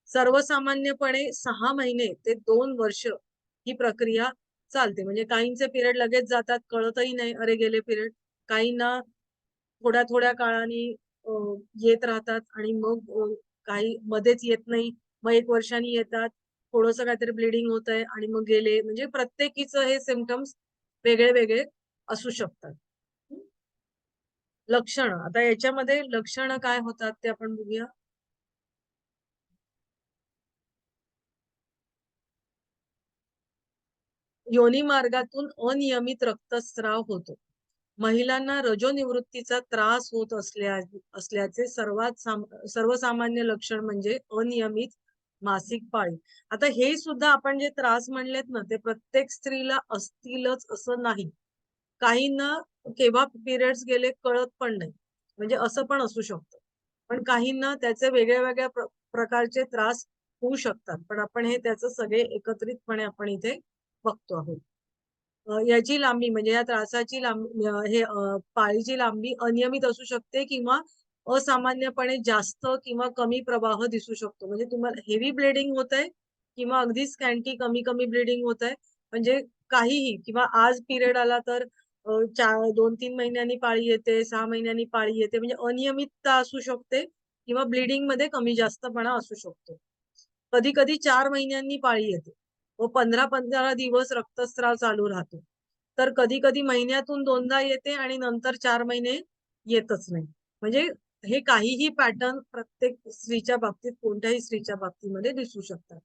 [SPEAKER 1] सर्वसामान्यपणे 6 महिने ते 2 वर्ष ही प्रक्रिया चालते. म्हणजे काहींचे पिरियड लगेच जातात, कळतही नाही अरे गेले पिरियड. काहींना थोड्या थोड्या काळाने येत राहतात आणि मग काही मध्येच येत नाही, मग 1 वर्षांनी येतात, थोडंसं काहीतरी ब्लिडिंग होतंय आणि मग गेले. म्हणजे प्रत्येकीचं हे सिम्पटम्स वेगळे वेगळे असू शकतात. लक्षणं, आता याच्यामध्ये लक्षणं काय होतात ते आपण बघूया. योनी मार्गातून अनियमित रक्तस्राव होतो. महिलांना रजोनिवृत्तीचा त्रास होत असल्याचे सर्वसामान्य लक्षण म्हणजे अनियमित मासिक पाळी. आता हे सुद्धा आपण जे त्रास म्हणलेत ना, ते प्रत्येक स्त्रीला असतीलच असं नाही. काहींना केव्हा पिरियड्स गेले कळत पण नाही, म्हणजे असं पण असू शकतं. पण काहींना त्याचे वेगळ्या वेगळ्या प्रकारचे त्रास होऊ शकतात. पण आपण हे त्याचं सगळे एकत्रितपणे आपण इथे बघतो आहोत. याची लांबी, म्हणजे या त्रासाची लांबी, पाळीची लांबी अनियमित असू शकते किंवा असामान्यपणे जास्त किंवा कमी प्रवाह दिसू शकतो. म्हणजे तुम्हाला हेवी ब्लिडिंग होत आहे किंवा अगदी स्कॅन्टी कमी कमी ब्लिडिंग होत आहे, म्हणजे काहीही. किंवा आज पिरियड आला तर 2-3 महिन्यांनी पाळी येते, 6 महिन्यांनी पाळी येते, म्हणजे अनियमितता असू शकते किंवा ब्लिडिंग मध्ये कमी जास्तपणा असू शकतो. कधी कधी 4 महिन्यांनी पाळी येते व 15-15 दिवस रक्तस्राव चालू राहतो. तर कधी कधी महिन्यातून 2दा येते आणि नंतर 4 महिने येतच नाही. म्हणजे हे काहीही पॅटर्न प्रत्येक स्त्रीच्या बाबतीत, कोणत्याही स्त्रीच्या बाबतीमध्ये दिसू शकतात.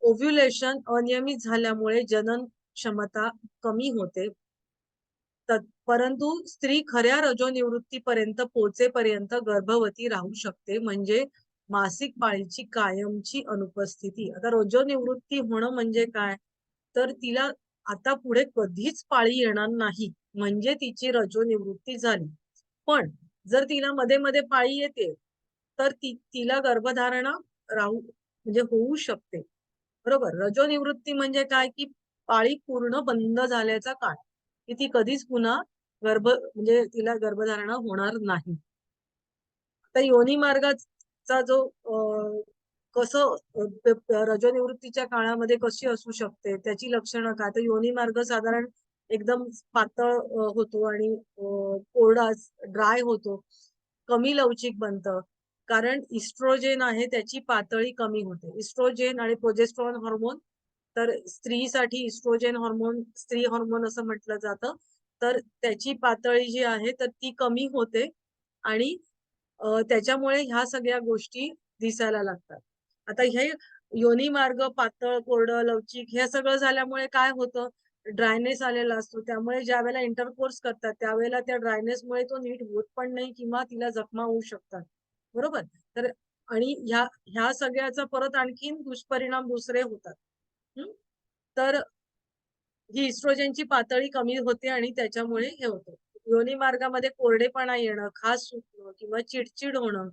[SPEAKER 1] ओव्ह्युलेशन अनियमित झाल्यामुळे जनन क्षमता कमी होते. परंतु स्त्री खऱ्या रजोनिवृत्तीपर्यंत पोहोचेपर्यंत गर्भवती राहू शकते. म्हणजे मासिक पाळीची कायमची अनुपस्थिती. आता रजोनिवृत्ती होणं म्हणजे काय, तर तिला आता पुढे कधीच पाळी येणार नाही, म्हणजे तिची रजोनिवृत्ती झाली. पण जर तिला मध्ये मध्ये पाळी येते तर तिला गर्भधारणा म्हणजे होऊ शकते, बरोबर. रजोनिवृत्ती म्हणजे काय, की पाळी पूर्ण बंद झाल्याचा काळ, की ती कधीच पुन्हा म्हणजे तिला गर्भधारणा होणार नाही. आता योनी मार्गाचा जो कसं रजोनिवृत्तीच्या काळामध्ये कशी असू शकते त्याची लक्षणं काय, तर योनी मार्ग साधारण एकदम पातळ होतो आणि कोरडा ड्राय होतो, कमी लवचिक बनतं, कारण इस्ट्रोजेन आहे त्याची पातळी कमी होते. इस्ट्रोजेन आणि प्रोजेस्टेरॉन हार्मोन, तर स्त्रीसाठी इस्ट्रोजेन हार्मोन स्त्री हार्मोन असं म्हटलं जातं, तर त्याची पातळी जी आहे तर ती कमी होते आणि त्याच्यामुळे ह्या सगळ्या गोष्टी दिसायला लागतात. आता हे योनी मार्ग पातळ, कोरडं, लवचिक हे सगळं झाल्यामुळे काय होतं, ड्रायनेस आलेला असतो. त्यामुळे ज्या वेळेला इंटरकोर्स करतात त्यावेळेला त्या ड्रायनेसमुळे तो नीट होत पण नाही किंवा तिला जखमा होऊ शकतात. बरोबर? तर आणि ह्या सगळ्याचा परत आणखीन दुष्परिणाम दुसरे होतात. तर ही इस्ट्रोजनची पातळी कमी होते आणि त्याच्यामुळे हे होतं. योनी मार्गामध्ये कोरडेपणा येणं, खाज सुटणं किंवा चिडचिड होणं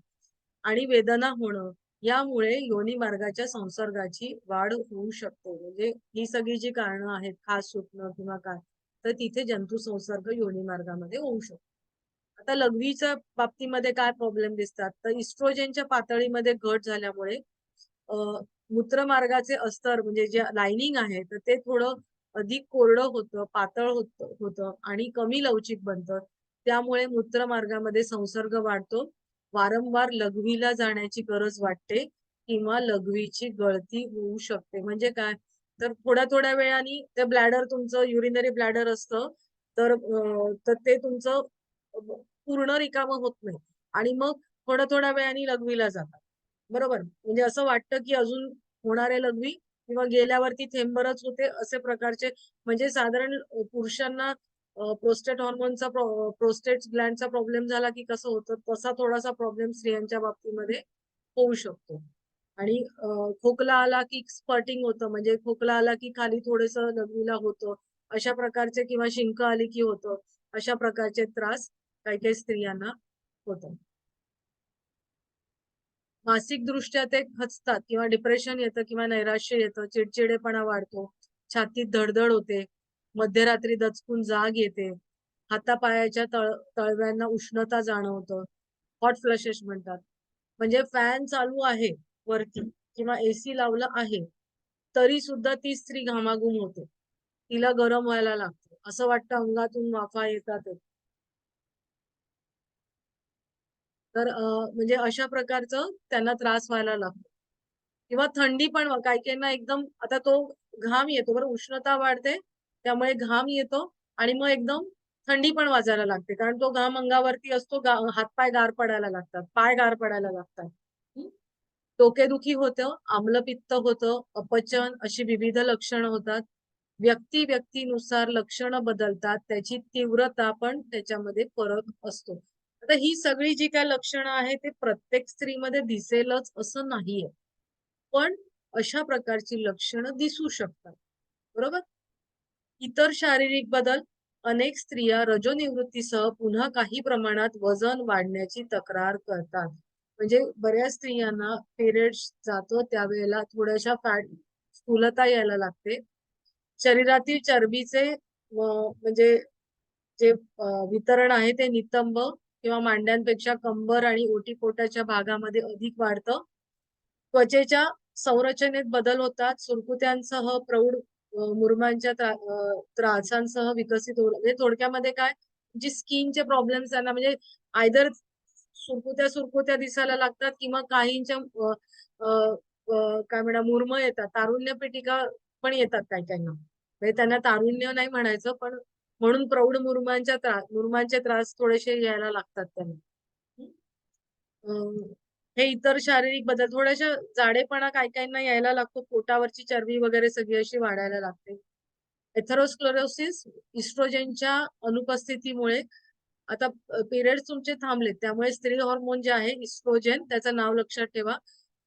[SPEAKER 1] आणि वेदना होणं, यामुळे योनी मार्गाच्या संसर्गाची वाढ होऊ शकते. म्हणजे ही सगळी जी कारणं आहेत, खाज सुटणं किंवा काय, तर तिथे जंतू संसर्ग योनी मार्गामध्ये होऊ शकतो. आता लघवीच्या बाबतीमध्ये काय प्रॉब्लेम दिसतात, तर इस्ट्रोजनच्या पातळीमध्ये घट झाल्यामुळे मूत्रमार्गाचे अस्तर म्हणजे जे लाइनिंग आहे तर ते थोडं अधिक कोरडं होतं, पातळ होतं आणि कमी लवचिक बनतं. त्यामुळे मूत्रमार्गामध्ये संसर्ग वाढतो. वारंवार लघवीला जाण्याची गरज वाटते किंवा लघवीची गळती होऊ शकते. म्हणजे काय, तर थोड्या वेळाने ते ब्लॅडर तुमचं युरिनरी ब्लॅडर असतं, तर ते तुमचं पूर्ण रिकामं होत नाही आणि मग थोड्या वेळाने लघवीला जातात. बरोबर? म्हणजे असं वाटतं की अजून होणारे लघवी किंवा गेल्यावरती थेंबरच होते असे प्रकारचे, म्हणजे साधारण पुरुषांना प्रोस्टेट हॉर्मोनचा प्रोस्टेट ग्लँडचा प्रॉब्लेम झाला की कसं होतं तसा थोडासा प्रॉब्लेम स्त्रियांच्या बाबतीमध्ये होऊ शकतो. आणि खोकला आला की स्पर्टिंग होतं, म्हणजे खोकला आला की खाली थोडंसं लघवीला होतं, अशा प्रकारचे, किंवा शिंक आली की होतं, अशा प्रकारचे त्रास काही स्त्रियांना होतात. मानसिक दृष्ट्या ते खचतात किंवा डिप्रेशन येतं किंवा नैराश्य येतं, चिडचिडेपणा वाढतो, छातीत धडधड होते, मध्यरात्री दचकून जाग येते, हातापायाच्या तळव्यांना उष्णता जाणवतं, हॉट फ्लशेस म्हणतात. म्हणजे फॅन चालू आहे वरती किंवा एसी लावलं आहे तरी सुद्धा ती स्त्री घामाघूम होते, तिला गरम व्हायला लागतं, असं वाटतं अंगातून वाफा येतात. तर म्हणजे अशा प्रकारचं त्यांना त्रास व्हायला लागतो. किंवा थंडी पण काही काहींना एकदम, आता तो घाम येतो बरं, उष्णता वाढते त्यामुळे घाम येतो आणि मग एकदम थंडी पण वाजायला लागते, कारण तो घाम अंगावरती असतो, हातपाय गार पडायला लागतात, पाय गार पडायला लागतात. डोकेदुखी होतं, आम्लपित्त होतं, अपचन, अशी विविध लक्षणं होतात. व्यक्तीनुसार लक्षणं बदलतात, त्याची तीव्रता पण त्याच्यामध्ये फरक असतो. आता ही सगळी जी काय लक्षणं आहेत ते प्रत्येक स्त्रीमध्ये दिसेलच असं नाहीये, पण अशा प्रकारची लक्षणं दिसू शकतात. बरोबर? इतर शारीरिक बदल, अनेक स्त्रिया रजोनिवृत्तीसह पुन्हा काही प्रमाणात वजन वाढण्याची तक्रार करतात. म्हणजे बऱ्याच स्त्रियांना पिरियड्स जातो त्यावेळेला थोड्याशा स्थूलता यायला लागते. शरीरातील चरबीचे म्हणजे जे वितरण आहे ते नितंब किंवा मांड्यांपेक्षा कंबर आणि ओटीपोटाच्या भागामध्ये अधिक वाढतं. त्वचेच्या संरचनेत बदल होतात, सुरकुत्यांसह प्रौढ मुरुमांच्या त्रासांसह विकसित होईल. म्हणजे थोडक्यामध्ये काय, जी स्किनचे प्रॉब्लेम्स त्यांना, म्हणजे आयदर सुरकुत्या दिसायला लागतात किंवा काहींच्या काय म्हणा मुरम येतात, तारुण्य पेटिका पण येतात काही काहींना. म्हणजे त्यांना तारुण्य नाही म्हणायचं, पण म्हणून प्रौढ मुरुमांचे त्रास थोडेसे यायला लागतात त्यांना. हे इतर शारीरिक बदल, थोड्याशा जाडेपणा काही काहींना यायला लागतो, पोटावरची चरबी वगैरे सगळी अशी वाढायला लागते. एथेरोस्क्लेरोसिस, इस्ट्रोजनच्या अनुपस्थितीमुळे, आता पिरियड्स तुमचे थांबले त्यामुळे स्त्री हॉर्मोन जे आहे इस्ट्रोजन, त्याचं नाव लक्षात ठेवा,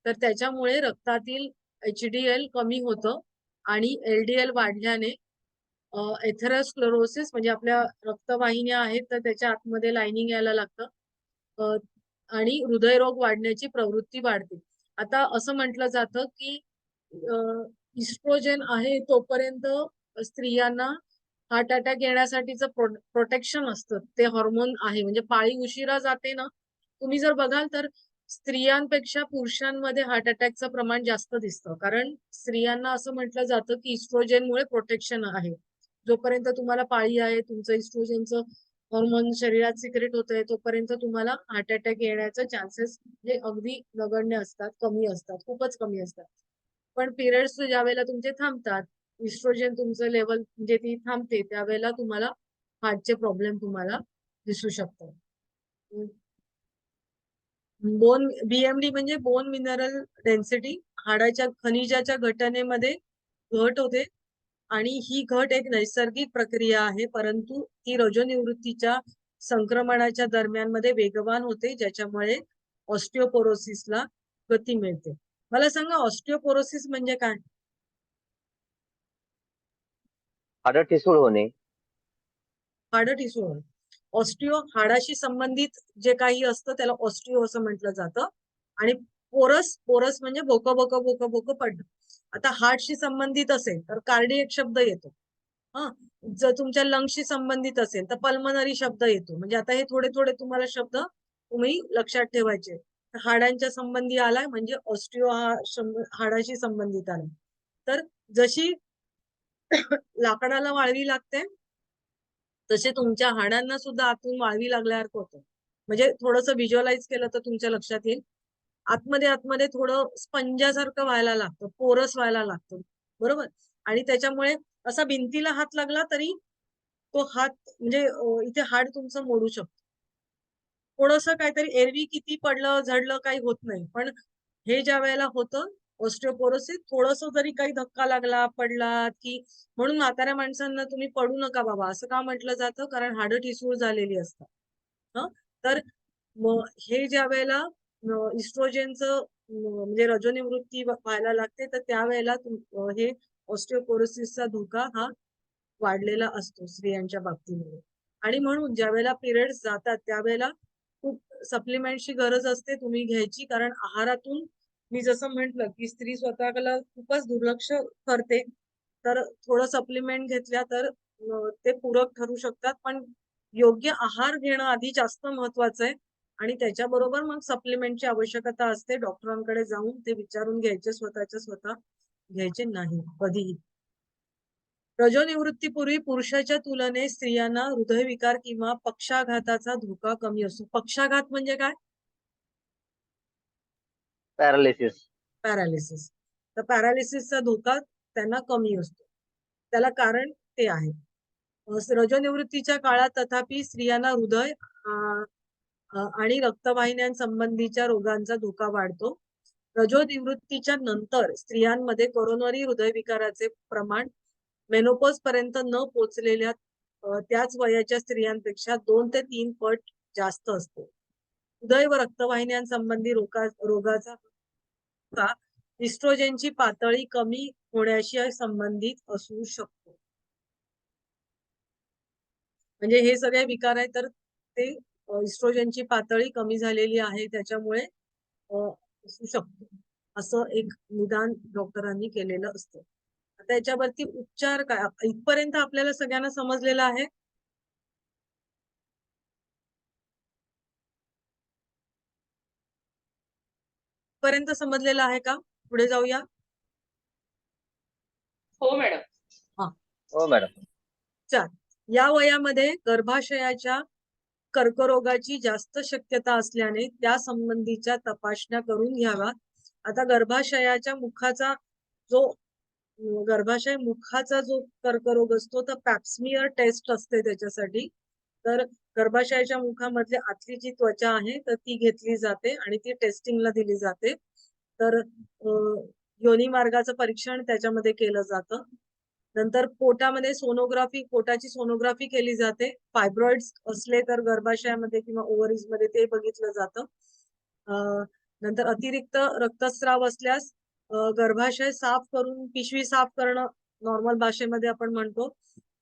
[SPEAKER 1] तर त्याच्यामुळे रक्तातील HDL कमी होतं आणि LDL वाढल्याने एथेरोस्क्लेरोसिस म्हणजे आपल्या रक्तवाहिन्या आहेत तर त्याच्या आतमध्ये लाइनिंग यायला लागतं आणि हृदयरोग वाढण्याची प्रवृत्ती वाढते. आता असं म्हटलं जातं की इस्ट्रोजन आहे तोपर्यंत स्त्रियांना हार्ट अटॅक येण्यासाठीचं प्रोटेक्शन असतं ते हॉर्मोन आहे. म्हणजे पाळी उशिरा जाते ना, तुम्ही जर बघाल तर स्त्रियांपेक्षा पुरुषांमध्ये हार्ट अटॅकचं प्रमाण जास्त दिसतं. कारण स्त्रियांना असं म्हटलं जातं की इस्ट्रोजेनमुळे प्रोटेक्शन आहे. जोपर्यंत तुम्हाला पाळी आहे, तुमचं इस्ट्रोजनचं हॉर्मोन शरीरात सिक्रेट होतंय, तोपर्यंत तुम्हाला हार्ट अटॅक येण्याचे चान्सेस म्हणजे अगदी नगण्य असतात, कमी असतात, खूपच कमी असतात. पण पिरियड्स ज्यावेळेला तुमचे थांबतात, इस्ट्रोजन तुमचं लेवल म्हणजे ती थांबते, त्यावेळेला तुम्हाला हार्टचे प्रॉब्लेम तुम्हाला दिसू शकतात. बोन बीएमडी म्हणजे बोन मिनरल डेन्सिटी, हाडाच्या खनिजाच्या घटनेमध्ये घट होते आणि ही घट एक नैसर्गिक प्रक्रिया आहे, परंतु ती रजोनिवृत्तीच्या संक्रमणाच्या दरम्यान मध्ये वेगवान होते, ज्याच्यामुळे ऑस्टिओपोरोसिसला गती मिळते. मला सांगा ऑस्टिओपोरोसिस म्हणजे काय?
[SPEAKER 7] हाडं ठिसूळ होणे.
[SPEAKER 1] हाडं ठिसूळ. ऑस्टिओ हाडाशी संबंधित जे काही असतं त्याला ऑस्टिओ असं म्हटलं जातं. आणि पोरस पोरस म्हणजे भोकं पडणं. आता हार्टशी संबंधित असेल तर कार्डियक शब्द येतो. हा, जर तुमच्या लंग्सशी संबंधित असेल तर पल्मनरी शब्द येतो. म्हणजे आता हे थोडे थोडे तुम्हाला शब्द तुम्ही लक्षात ठेवायचे. हाडांच्या संबंधी आलाय म्हणजे ऑस्टिओ हा हाडाशी संबंधित आला. तर जशी लाकडाला वाळवी लागते तसे तुमच्या हाडांना सुद्धा आतून वाळवी लागल्यासारखं होतं. म्हणजे थोडंसं व्हिज्युअलाइज केलं तर तुमच्या लक्षात येईल. आतमध्ये थोडं स्पंजासारखं व्हायला लागतं, पोरस व्हायला लागतं, बरोबर? आणि त्याच्यामुळे असा भिंतीला हात लागला तरी तो हात म्हणजे इथे हाड तुमचं मोडू शकतो. थोडंसं काहीतरी एरवी किती पडलं झडलं काही होत नाही, पण हे ज्या वेळेला होतं ऑस्टिओपोरोसिस, थोडंसं जरी काही धक्का लागला पडलात की, म्हणून म्हाताऱ्या माणसांना तुम्ही पडू नका बाबा असं का म्हटलं जातं, कारण हाडं ठिसूळ झालेली असतात. हं, तर मग हे ज्या वेळेला इस्ट्रोजनचं म्हणजे रजोनिवृत्ती व्हायला लागते, तर त्यावेळेला हे ऑस्टिओपोरोसिसचा धोका हा वाढलेला असतो स्त्रियांच्या बाबतीमध्ये. आणि म्हणून ज्या वेळेला पिरियड्स जातात त्यावेळेला खूप सप्लिमेंटची गरज असते तुम्ही घ्यायची, कारण आहारातून मी जसं म्हंटल की स्त्री स्वतःला खूपच दुर्लक्ष करते, तर थोडं सप्लिमेंट घेतल्या तर ते पूरक ठरू शकतात. पण योग्य आहार घेणं आधी जास्त महत्वाचं आहे आणि त्याच्याबरोबर मग सप्लिमेंटची आवश्यकता असते. डॉक्टरांकडे जाऊन ते विचारून घ्यायचे, स्वतः घ्यायचे नाही कधीही. रजोनिवृत्तीपूर्वी पुरुषाच्या तुलनेत स्त्रियांना हृदयविकार किंवा पक्षाघाताचा धोका कमी असतो. पक्षाघात म्हणजे काय?
[SPEAKER 7] पॅरालिसिस.
[SPEAKER 1] पॅरालिसिस. तर पॅरालिसिसचा धोका त्यांना कमी असतो. त्याला कारण ते आहे. रजोनिवृत्तीच्या काळात तथापि स्त्रियांना हृदय आणि रक्तवाहिन्यांसंबंधीच्या रोगांचा धोका वाढतो. रजोनिवृत्तीच्या नंतर स्त्रियांमध्ये कोरोनरी हृदयविकाराचे प्रमाण मेनोपॉज पर्यंत न पोहोचलेल्या त्याच वयाच्या स्त्रियांपेक्षा 2 ते 3 पट जास्त असतो. हृदय व रक्तवाहिन्यांसंबंधी रोगाचा धोका इस्ट्रोजनची पातळी कमी होण्याशी संबंधित असू शकतो. म्हणजे हे सगळे विकार आहे तर ते इस्ट्रोजनची पातळी कमी झालेली आहे त्याच्यामुळे असू शकतो, असं एक निदान डॉक्टरांनी केलेलं असतं. आता याच्यावरती उपचार काय, इथपर्यंत आपल्याला सगळ्यांना समजलेलं आहे? पर्यंत समजलेलं आहे का? पुढे जाऊया.
[SPEAKER 5] हो मॅडम.
[SPEAKER 7] हो मॅडम.
[SPEAKER 1] चार, या वयामध्ये गर्भाशयाच्या कर्करोगाची जास्त शक्यता असल्याने त्या संबंधीच्या तपासण्या करून घ्याव्या. आता गर्भाशयाच्या मुखाचा जो कर्करोग असतो तर पॅप्समियर टेस्ट असते त्याच्यासाठी. तर गर्भाशयाच्या मुखामधली आतली जी त्वचा आहे तर ती घेतली जाते आणि ती टेस्टिंगला दिली जाते. तर योनी मार्गाचं परीक्षण त्याच्यामध्ये केलं जातं. नंतर पोटामध्ये पोटाची सोनोग्राफी केली जाते. फायब्रॉइड्स असले तर गर्भाशयामध्ये किंवा ओव्हरीज मध्ये ते बघितलं जातं. नंतर अतिरिक्त रक्तस्राव असल्यास गर्भाशय साफ करून, पिशवी साफ करणं नॉर्मल भाषेमध्ये आपण म्हणतो,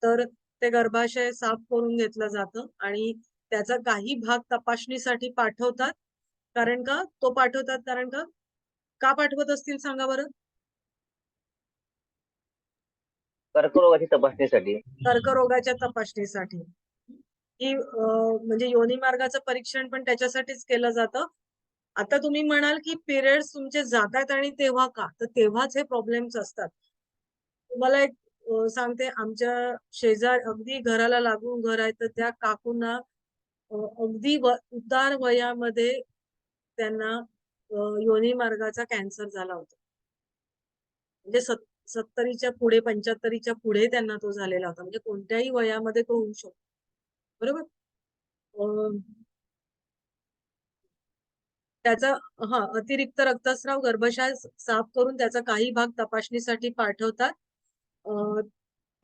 [SPEAKER 1] तर ते गर्भाशय साफ करून घेतलं जातं आणि त्याचा काही भाग तपासणीसाठी पाठवतात. कारण का पाठवत असतील सांगा बरं?
[SPEAKER 7] कर्करोगाची तपासणीसाठी
[SPEAKER 1] कर्करोगाच्या तपासणीसाठी की म्हणजे योनी मार्गाचं परीक्षण पण त्याच्यासाठीच केलं जातं. आता तुम्ही म्हणाल की पिरियड्स तुमचे जातात आणि तेव्हा का, तर तेव्हाच हे प्रॉब्लेम्स असतात. तुम्हाला एक सांगते, आमच्या शेजार अगदी घराला लागून घर आहे, तर त्या काकूंना अगदी उतार वयामध्ये त्यांना योनी मार्गाचा कॅन्सर झाला होता. म्हणजे 70च्या पुढे 75च्या पुढे त्यांना तो झालेला होता. म्हणजे कोणत्याही वयामध्ये तो होऊ शकतो. बरोबर. त्याचा अतिरिक्त रक्तस्राव गर्भाशय साफ करून त्याचा काही भाग तपासणीसाठी पाठवतात.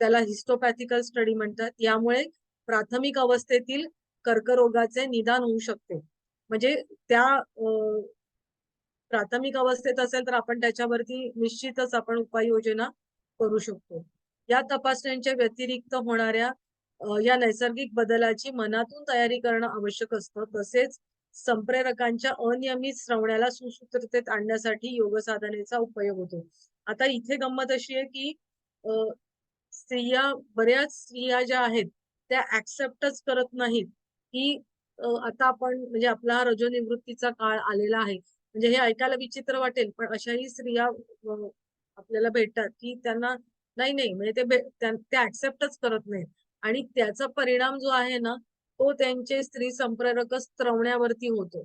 [SPEAKER 1] त्याला हिस्टोपॅथिकल स्टडी म्हणतात. यामुळे प्राथमिक अवस्थेतील कर्करोगाचे निदान होऊ शकते. म्हणजे त्या प्राथमिक अवस्थेत असेल तर आपण त्याच्यावरती निश्चितच आपण उपाययोजना करू शकतो. या तपासण्यांच्या व्यतिरिक्त होणाऱ्या या नैसर्गिक बदलाची मनातून तयारी करणं आवश्यक असतं. तसेच संप्रेरकांच्या अनियमित श्रवणाला सुसूत्रतेत आणण्यासाठी योग साधनेचा उपयोग होतो. आता इथे गंमत अशी आहे की बऱ्याच स्त्रिया ज्या आहेत त्या ऍक्सेप्टच करत नाहीत की आता आपण म्हणजे आपला हा रजोनिवृत्तीचा काळ आलेला आहे. म्हणजे हे ऐकायला विचित्र वाटेल, पण अशाही स्त्रिया आपल्याला भेटतात की त्यांना नाही म्हणजे ते ऍक्सेप्टच करत नाहीत आणि त्याचा परिणाम जो आहे ना तो त्यांचे स्त्री संप्रेरक स्त्रवण्यावरती होतो.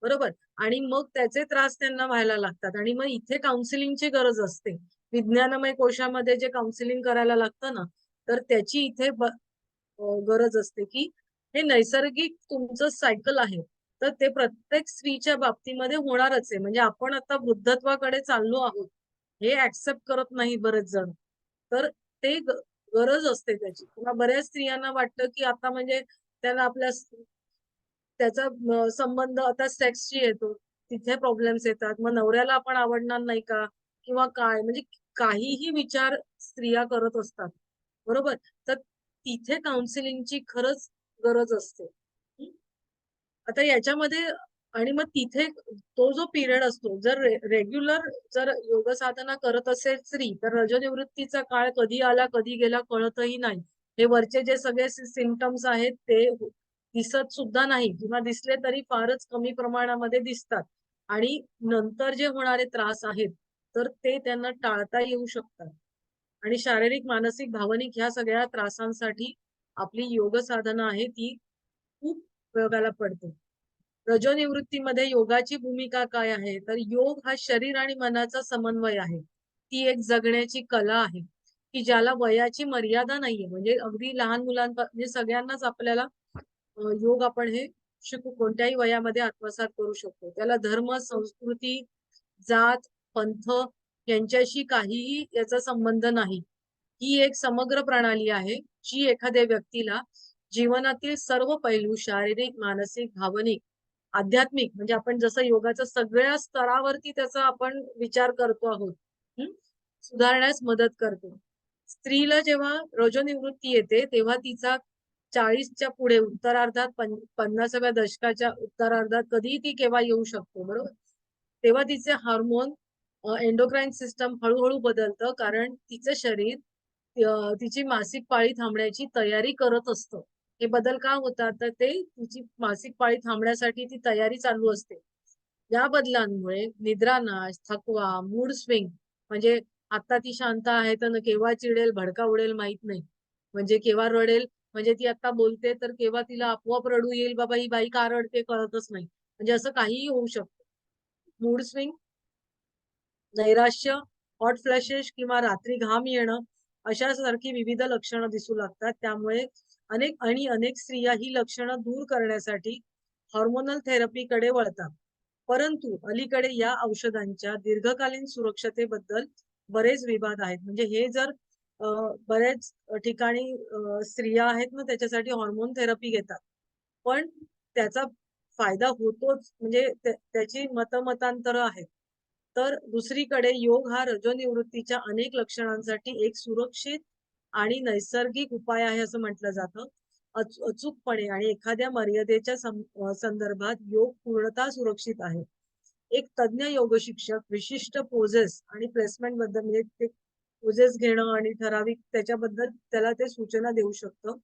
[SPEAKER 1] बरोबर. आणि मग त्याचे त्रास त्यांना व्हायला लागतात आणि मग इथे काउन्सिलिंगची गरज असते. विज्ञानमय कोशामध्ये जे काउन्सिलिंग करायला लागतं ना, तर त्याची इथे गरज असते की हे नैसर्गिक तुमचं सायकल आहे, तर ते प्रत्येक स्त्रीच्या बाबतीमध्ये होणारच आहे. म्हणजे आपण आता वृद्धत्वाकडे चाललो आहोत हे ऍक्सेप्ट करत नाही बरेच जण. तर ते गरज असते त्याची. किंवा बऱ्याच स्त्रियांना वाटतं की आता म्हणजे त्यांना त्याचा संबंध आता सेक्सशी येतो, तिथे प्रॉब्लेम्स येतात. मग नवऱ्याला आपण आवडणार नाही का किंवा काय, म्हणजे काहीही विचार स्त्रिया करत असतात. बरोबर. तर तिथे काउन्सिलिंगची खरंच गरज असते. आता याच्यामध्ये आणि मग तिथे तो जो पिरियड असतो, जर रेग्युलर जर योग साधना करत असेल स्त्री, तर रजोनिवृत्तीचा काळ कधी आला कधी गेला कळतही नाही. हे वरचे जे सगळे सिम्पटम्स आहेत ते दिसत सुद्धा नाही किंवा दिसले तरी फारच कमी प्रमाणामध्ये दिसतात. आणि नंतर जे होणारे त्रास आहेत तर ते त्यांना टाळता येऊ शकतात. आणि शारीरिक, मानसिक, भावनिक ह्या सगळ्या त्रासांसाठी आपली योग साधना आहे ती खूप उपयोगाला पडते. रजोनिवृत्तीमध्ये योगाची भूमिका काय आहे, तर योग हा शरीर आणि मनाचा समन्वय आहे. ती एक जगण्याची कला आहे की ज्याला वयाची मर्यादा नाहीये. म्हणजे अगदी लहान म्हणजे सगळ्यांनाच आपल्याला योग आपण हे शिकू कोणत्याही वयामध्ये आत्मसात करू शकतो. त्याला धर्म, संस्कृती, जात, पंथ यांच्याशी काहीही याचा संबंध नाही. ही एक समग्र प्रणाली आहे जी एखाद्या व्यक्तीला जीवनातील सर्व पैलू शारीरिक, मानसिक, भावनिक, आध्यात्मिक म्हणजे आपण जसं योगाचा सगळ्या स्तरावरती त्याचा आपण विचार करतो आहोत, सुधारण्यास मदत करतो. स्त्रीला जेव्हा रजोनिवृत्ती येते तेव्हा तिचा 40च्या पुढे उत्तरार्धात 50व्या दशकाच्या उत्तरार्धात कधीही ती केव्हा येऊ शकतो. बरोबर. तेव्हा तिचे हार्मोन एंडोक्राईन सिस्टम हळूहळू बदलतं कारण तिचं शरीर तिची मासिक पाळी थांबण्याची तयारी करत असतं. हे बदल का होतात, तर ते तिची मासिक पाळी थांबण्यासाठी ती तयारी चालू असते. या बदलांमुळे निद्रानाश, थकवा, मूड स्विंग म्हणजे आता ती शांत आहे तर केव्हा चिडेल, भडका उडेल माहित नाही. म्हणजे केव्हा रडेल, म्हणजे ती आता बोलते तर केव्हा तिला आपोआप रडू येईल, बाबा ही बाई का रडते कळतच नाही. म्हणजे असं काहीही होऊ शकतं. मूड स्विंग, नैराश्य, हॉट फ्लॅशेस किंवा रात्री घाम येणं अशासारखी विविध लक्षणं दिसू लागतात. त्यामुळे अनेक स्त्रिया ही लक्षणं दूर करण्यासाठी हॉर्मोनल थेरपीकडे वळतात. परंतु अलीकडे या औषधांच्या दीर्घकालीन सुरक्षतेबद्दल बरेच विवाद आहेत. म्हणजे हे जर बरेच ठिकाणी स्त्रिया आहेत ना त्याच्यासाठी हॉर्मोन थेरपी घेतात, पण त्याचा फायदा होतोच म्हणजे त्याची मतमतांतर आहेत. तर दुसरीकडे योग हा रजोनिवृत्तीच्या अनेक लक्षणांसाठी एक सुरक्षित आणि नैसर्गिक उपाय आहे असं म्हटलं जातं. अचूकपणे आणि एखाद्या मर्यादेच्या संदर्भात योग पूर्णतः सुरक्षित आहे. एक तज्ञ योग शिक्षक विशिष्ट पोजेस आणि प्लेसमेंट बद्दल म्हणजे ते पोजेस घेणं आणि ठराविक त्याच्याबद्दल त्याला ते सूचना देऊ शकतं.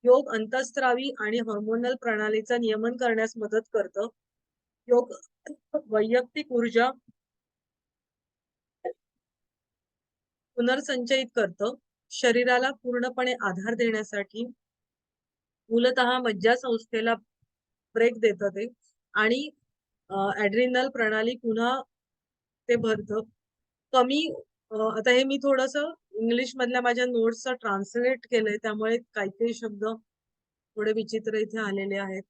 [SPEAKER 1] योग अंतःस्रावी आणि हार्मोनल प्रणालीचं नियमन करण्यास मदत करतं. योग वैयक्तिक ऊर्जा पुनर्संचयित करतं. शरीराला पूर्णपणे आधार देण्यासाठी मूलतः मज्जासंस्थेला ब्रेक देतं ते आणि ॲड्रिनल प्रणाली पुन्हा ते भरतं. कमी आता हे मी थोडंसं इंग्लिश मधल्या माझ्या नोट्सचं ट्रान्सलेट केलंय, त्यामुळे काही काही शब्द थोडे विचित्र इथे आलेले आहेत.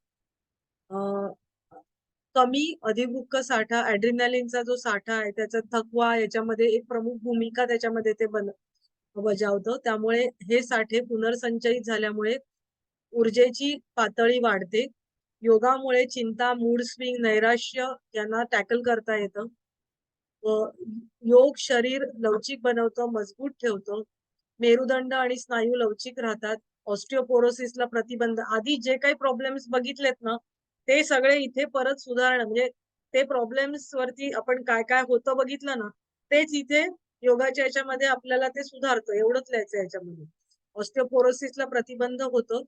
[SPEAKER 1] कमी अधिभुक्क साठा, ॲड्रिनालिनचा जो साठा आहे त्याचा थकवा याच्यामध्ये एक प्रमुख भूमिका त्याच्यामध्ये ते बजावतं. त्यामुळे हे साठे पुनर्संचयित झाल्यामुळे ऊर्जेची पातळी वाढते. योगामुळे चिंता, मूड स्विंग, नैराश्य यांना टॅकल करता येतं. योग शरीर लवचिक बनवतं, मजबूत ठेवतं. मेरुदंड आणि स्नायू लवचिक राहतात. ऑस्टिओपोरोसिसला प्रतिबंध. आधी जे काही प्रॉब्लेम्स बघितलेत ना, ते सगळे इथे परत सुधारणं, म्हणजे ते प्रॉब्लेम्स वरती आपण काय काय होतं बघितलं ना, तेच इथे योगाच्या याच्यामध्ये आपल्याला ते सुधारतं. एवढंच लिहायचं याच्यामध्ये. ऑस्टिओपोरोसिसला प्रतिबंध होतं.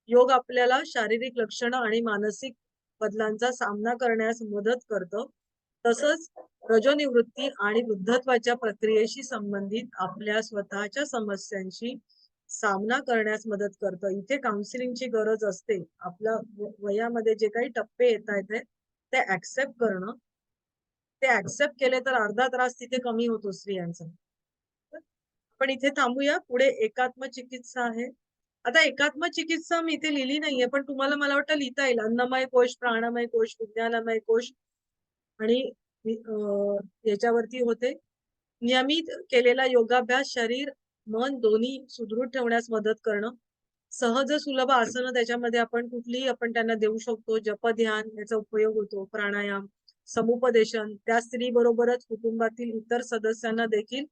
[SPEAKER 1] योग आपल्याला शारीरिक लक्षणं आणि मानसिक बदलांचा सामना करण्यास मदत करतं. तसंच रजोनिवृत्ती आणि वृद्धत्वाच्या प्रक्रियेशी संबंधित आपल्या स्वतःच्या समस्यांशी सामना करण्यास मदत करतं. इथे काउन्सिलिंगची गरज असते. आपल्या वयामध्ये जे काही टप्पे येत आहेत ते ऍक्सेप्ट करणं. ते ऍक्सेप्ट केले तर अर्धा त्रास तिथे कमी होतो स्त्रियांचा. पण इथे थांबूया. पुढे एकात्म चिकित्सा आहे. आता एकात्म चिकित्सा मी इथे लिहिली नाहीये, पण तुम्हाला मला वाटतं लिहिता येईल. अन्नमय कोश, प्राणमय कोश, विज्ञानमय कोश आणि याच्यावरती होते. नियमित केलेला योगाभ्यास शरीर मन दोन्ही सुदृढ ठेवण्यास मदत करणं. सहज सुलभ आसनं त्याच्यामध्ये आपण कुठलीही आपण त्यांना देऊ शकतो. जप ध्यान याचा उपयोग होतो. प्राणायाम, समुपदेशन, त्या स्त्री बरोबरच कुटुंबातील इतर सदस्यांना देखील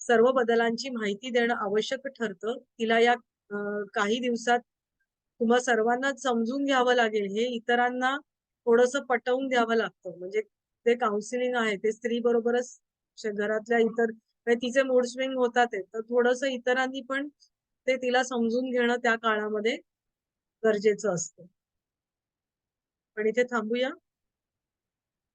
[SPEAKER 1] सर्व बदलांची माहिती देणं आवश्यक ठरतं. तिला या काही दिवसात तुम्हा सर्वांनाच समजून घ्यावं लागेल. हे इतरांना थोडंसं पटवून द्यावं लागतं. म्हणजे ते काउन्सिलिंग आहे ते स्त्री बरोबरच घरातल्या इतर तिचे मूड स्विंग होतात तर थोडंसं इतरांनी पण ते तिला समजून घेणं त्या काळामध्ये गरजेचं असतं. पण इथे थांबूया.